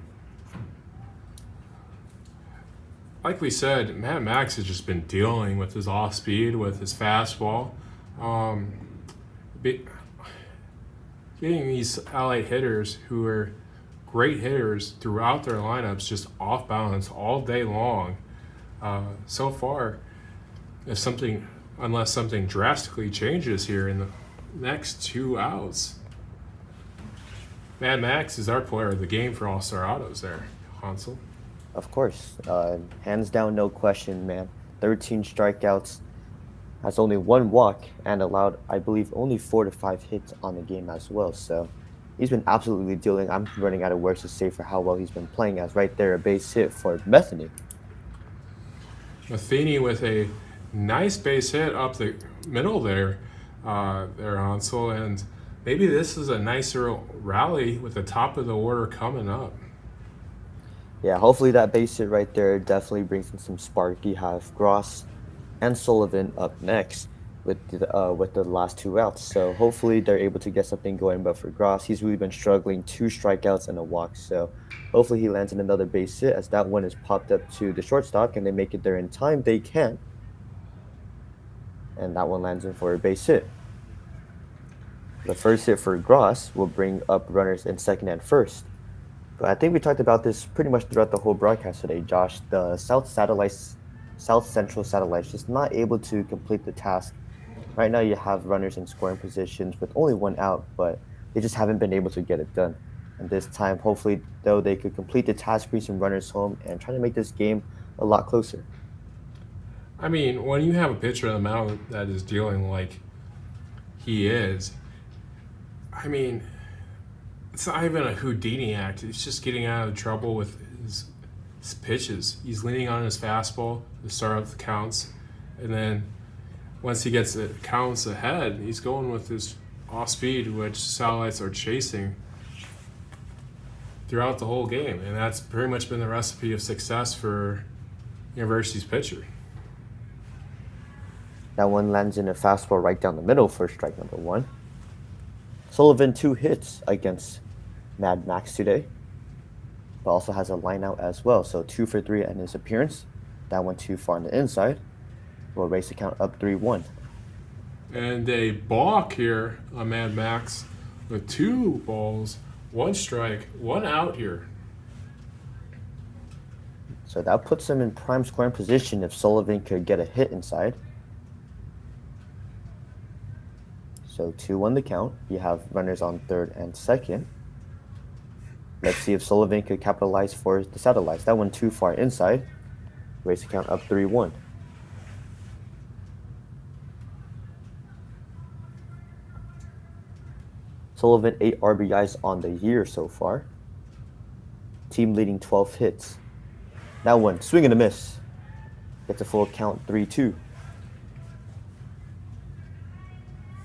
like we said, Matt Max has just been dealing with his off speed, with his fastball. Getting these allied hitters who are great hitters throughout their lineups just off balance all day long. So far, unless something drastically changes here in the next 2 outs, Mad Max is our player of the game for All Star Autos there, Hansel. Of course. Hands down, no question, man. 13 strikeouts, has only 1 walk, and allowed, I believe, only 4 to 5 hits on the game as well. So he's been absolutely dealing. I'm running out of words to say for how well he's been playing, as right there, a base hit for Metheny. Matheny with a nice base hit up the middle there, Hansel, and maybe this is a nicer rally with the top of the order coming up. Yeah, hopefully that base hit right there definitely brings in some spark. You have Gross and Sullivan up next with the last 2 outs. So hopefully they're able to get something going. But for Gross, he's really been struggling, 2 strikeouts and a walk. So hopefully he lands in another base hit, as that one is popped up to the shortstop. Can they make it there in time? They can. And that one lands in for a base hit. The first hit for Gross will bring up runners in second and first. But I think we talked about this pretty much throughout the whole broadcast today, Josh. The South Central Satellites just not able to complete the task. Right now you have runners in scoring positions with only 1 out, but they just haven't been able to get it done. And this time, hopefully, though, they could complete the task, bring some runners home, and try to make this game a lot closer. I mean, when you have a pitcher on the mound that is dealing like he is, I mean, it's not even a Houdini act. It's just getting out of trouble with his pitches. He's leaning on his fastball to start up the counts, and then once he gets the counts ahead, he's going with his off speed, which Satellites are chasing throughout the whole game, and that's pretty much been the recipe of success for University's pitcher. That one lands in a fastball right down the middle for strike number 1. Sullivan 2 hits against Mad Max today, but also has a line out as well. So 2 for 3 in his appearance. That one too far on the inside. Will raise the count up 3-1. And a balk here on Mad Max with 2 balls, 1 strike, 1 out here. So that puts him in prime scoring position if Sullivan could get a hit inside. So 2-1 the count. You have runners on third and second. Let's see if Sullivan could capitalize for the satellites. That one too far inside. Race the count up 3-1. Sullivan 8 RBIs on the year so far. Team leading 12 hits. That one, swing and a miss. Gets a full count 3-2.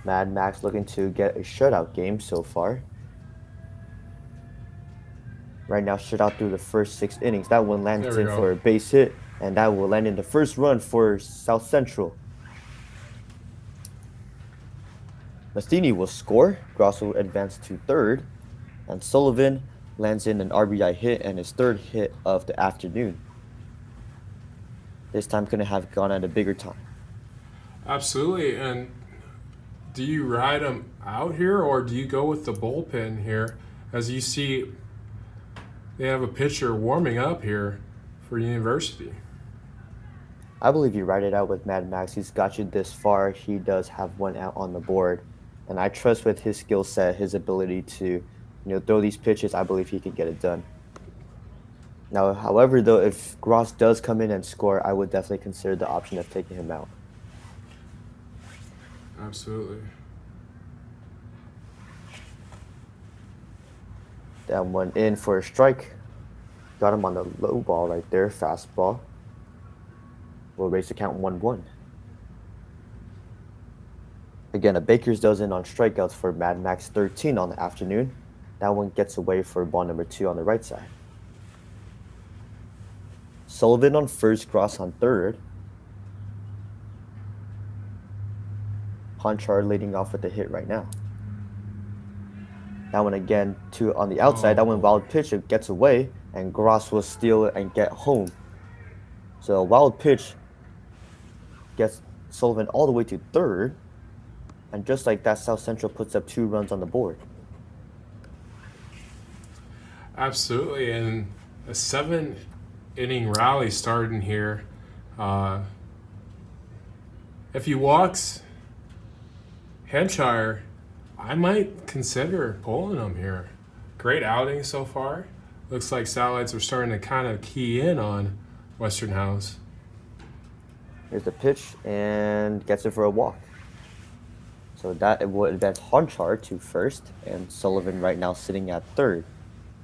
Mad Max looking to get a shutout game so far. Right now, shutout through the first 6 innings. That one lands There we in go. for a base hit, and that will land in the first run for South Central. Matheny will score. Gross will advance to third, and Sullivan lands in an RBI hit and his third hit of the afternoon. This time couldn't have gone at a bigger time. Absolutely. And do you ride them out here or do you go with the bullpen here? As you see, they have a pitcher warming up here for University. I believe you ride it out with Mad Max. He's got you this far. He does have one out on the board. And I trust with his skill set, his ability to, throw these pitches, I believe he can get it done. Now, however, though, if Gross does come in and score, I would definitely consider the option of taking him out. Absolutely. That one in for a strike. Got him on the low ball right there, fastball. We'll raise the count 1-1. Again, a Baker's dozen on strikeouts for Mad Max 13 on the afternoon. That one gets away for ball number 2 on the right side. Sullivan on first, Gross on third. Honchar leading off with a hit right now. That one again, 2 on the outside. That one wild pitch, it gets away, and Gross will steal it and get home. So a wild pitch gets Sullivan all the way to third. And just like that, South Central puts up 2 runs on the board. Absolutely. And a 7-inning rally starting here. If he walks Hampshire, I might consider pulling him here. Great outing so far. Looks like Satellites are starting to kind of key in on Western House. Here's the pitch and gets it for a walk. So that will advance Honchar to first, and Sullivan right now sitting at third.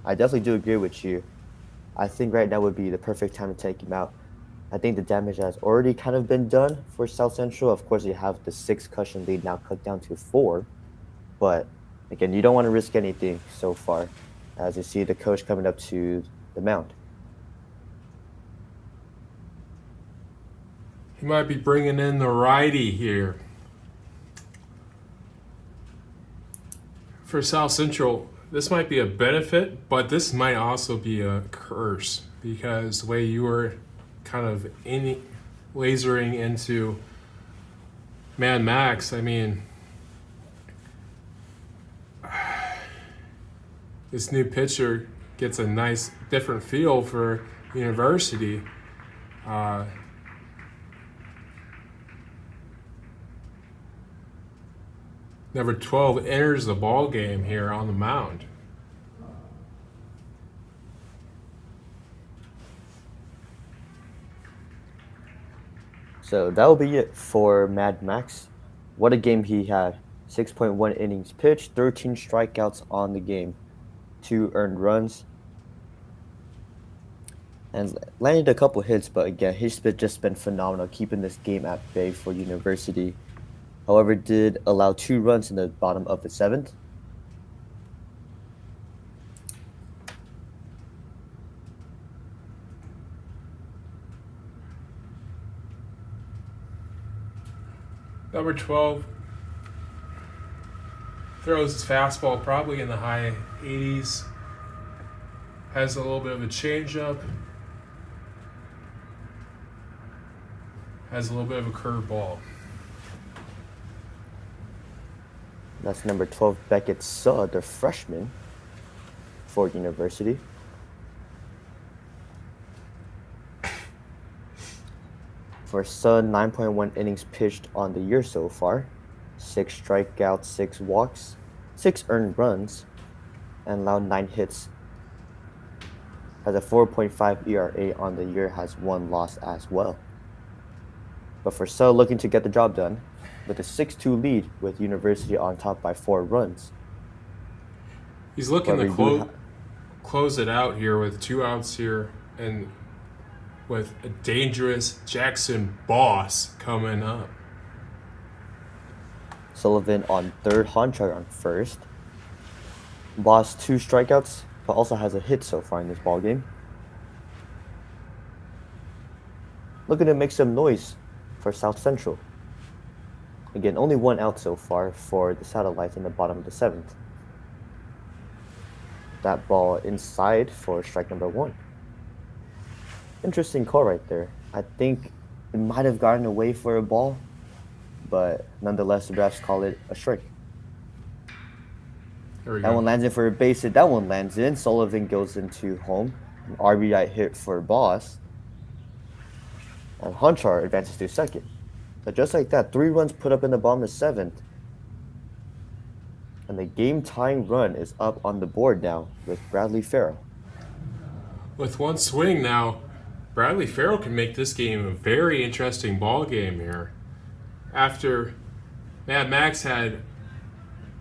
I definitely do agree with you. I think right now would be the perfect time to take him out. I think the damage has already kind of been done for South Central. Of course, you have the 6 cushion lead now cut down to 4. But again, you don't want to risk anything so far, as you see the coach coming up to the mound. He might be bringing in the righty here. For South Central, this might be a benefit, but this might also be a curse because the way you were kind of lasering into Mad Max, I mean, this new pitcher gets a nice different feel for University. Number 12 enters the ball game here on the mound. So that will be it for Mad Max. What a game he had. 6.1 innings pitched, 13 strikeouts on the game, 2 earned runs, and landed a couple hits, but again, he's just been phenomenal keeping this game at bay for University. However, did allow 2 runs in the bottom of the 7th. Number 12 throws his fastball probably in the high 80s. Has a little bit of a changeup. Has a little bit of a curveball. That's number 12, Beckett Suh, the freshman for University. For Suh, 9.1 innings pitched on the year so far. 6 strikeouts, 6 walks, 6 earned runs, and allowed 9 hits has a 4.5 ERA on the year, has 1 loss as well. But for Suh looking to get the job done with a 6-2 lead with University on top by 4 runs. He's looking But to we do close it out here with 2 outs here and with a dangerous Jackson Boss coming up. Sullivan on third, Honchar on first. Boss 2 strikeouts, but also has a hit so far in this ballgame. Looking to make some noise for South Central. Again, only 1 out so far for the Satellites in the bottom of the 7th. That ball inside for strike number 1. Interesting call right there. I think it might have gotten away for a ball, but nonetheless, the refs call it a strike. There we That go. one lands in for a base hit. That one lands in. Sullivan goes into home. An RBI hit for Boss. And Honchar advances to second. So just like that, 3 runs put up in the bottom of the 7th. And the game-tying run is up on the board now with Bradley Farrell. With 1 swing now, Bradley Farrell can make this game a very interesting ball game here. After Mad Max had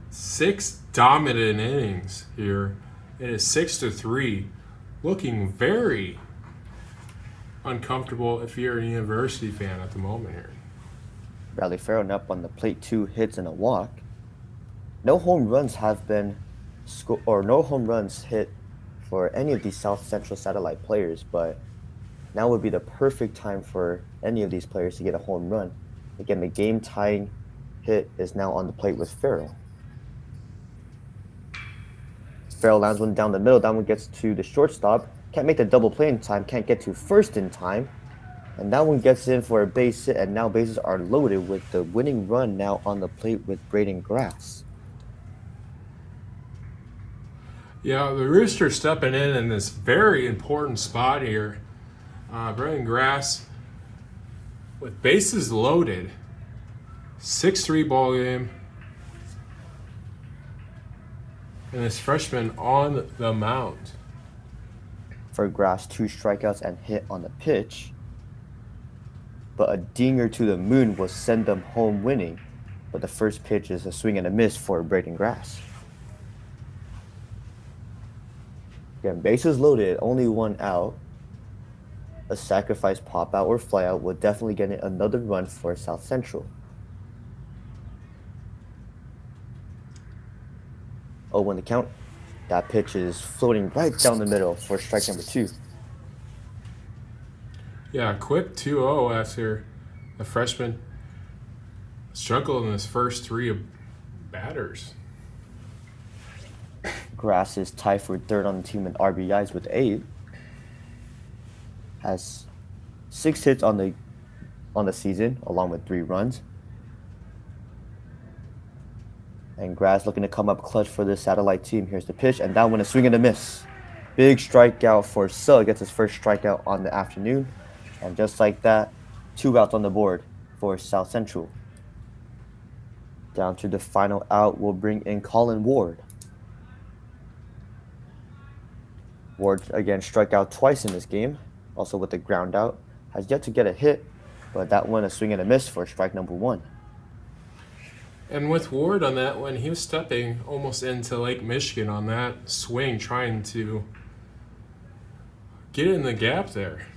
6 dominant innings here, it is 6-3, looking very uncomfortable if you're a University fan at the moment here. Bradley Farrell up on the plate, 2 hits and a walk. No home runs have been no home runs hit for any of these South Central Satellite players, but now would be the perfect time for any of these players to get a home run. Again, the game-tying hit is now on the plate with Farrell. Farrell lands one down the middle. That one gets to the shortstop. Can't make the double play in time. Can't get to first in time. And that one gets in for a base hit, and now bases are loaded with the winning run now on the plate with Braden Grass. Yeah, the Roosters stepping in this very important spot here. Braden Grass with bases loaded. 6-3 ball game. And this freshman on the mound. For Grass, 2 strikeouts and hit on the pitch. But a dinger to the moon will send them home winning. But the first pitch is a swing and a miss for Braden Grass. Again, bases loaded, only 1 out. A sacrifice pop out or fly out will definitely get another run for South Central. Oh, when the count, that pitch is floating right down the middle for strike number 2. Yeah, quick 2-0 after the freshman struggled in his first 3 batters. Grass is tied for third on the team in RBIs with 8. Has 6 hits on the season, along with 3 runs. And Grass looking to come up clutch for the Satellite team. Here's the pitch, and that one a swing and a miss. Big strikeout for Suh. Gets his first strikeout on the afternoon. And just like that, 2 outs on the board for South Central. Down to the final out, we'll bring in Colin Ward. Ward again struck out twice in this game, also with the ground out. Has yet to get a hit, but that one a swing and a miss for strike number 1. And with Ward on that one, he was stepping almost into Lake Michigan on that swing, trying to get in the gap there.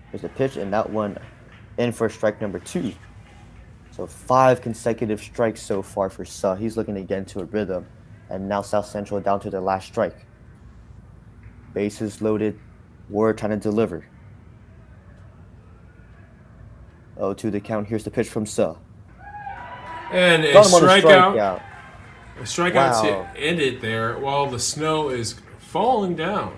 Here's the pitch, and that one in for strike number 2. So 5 consecutive strikes so far for Suh. He's looking to get into a rhythm. And now South Central down to their last strike. Bases loaded. Ward trying to deliver. 0-2 the count. Here's the pitch from Suh. And a Got him on strikeout. A strikeout Wow. to end it there while the snow is falling down.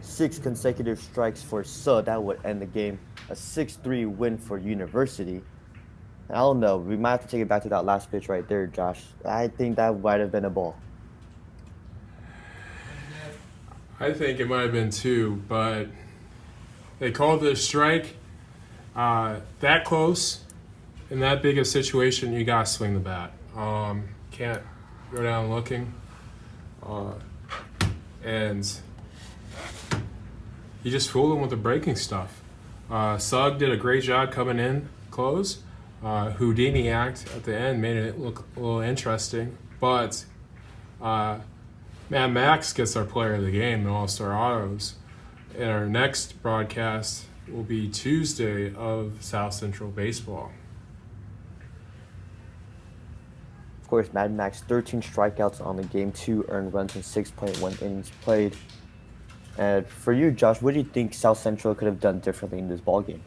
6 consecutive strikes for Suh. That would end the game. A 6-3 win for University. I don't know. We might have to take it back to that last pitch right there, Josh. I think that might have been a ball. I think it might have been 2, but they called it a strike. That close, in that big a situation, you got to swing the bat. Can't go down looking. and he just fooled him with the breaking stuff. Sugg did a great job coming in close. Houdini act at the end made it look a little interesting, but Mad Max gets our player of the game in All-Star Autos. And our next broadcast will be Tuesday of South Central Baseball. Of course, Mad Max 13 strikeouts on the game, 2 earned runs in 6.1 innings played. And for you, Josh, what do you think South Central could have done differently in this ballgame?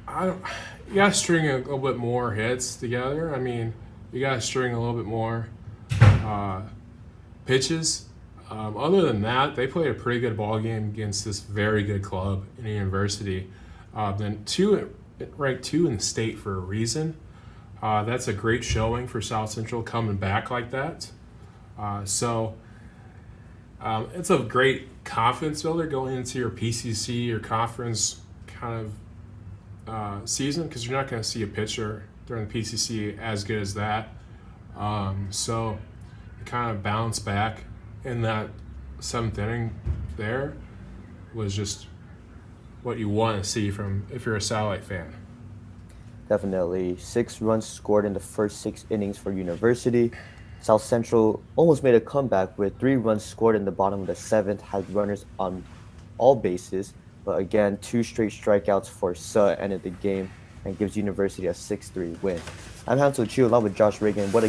You got to string a little bit more hits together. I mean, you got to string a little bit more pitches. Other than that, they played a pretty good ball game against this very good club in the university. Then ranked 2 in the state for a reason. That's a great showing for South Central coming back like that. So it's a great confidence builder going into your PCC or conference kind of season, because you're not going to see a pitcher during the PCC as good as that. So you kind of bounce back in that 7th inning there was just what you want to see from if you're a Satellite fan. Definitely. 6 runs scored in the first 6 innings for University. South Central almost made a comeback with 3 runs scored in the bottom of the 7th, had runners on all bases. But again, 2 straight strikeouts for Suh ended the game and gives University a 6-3 win. I'm Hansel Chu along with Josh Reagan. What a game.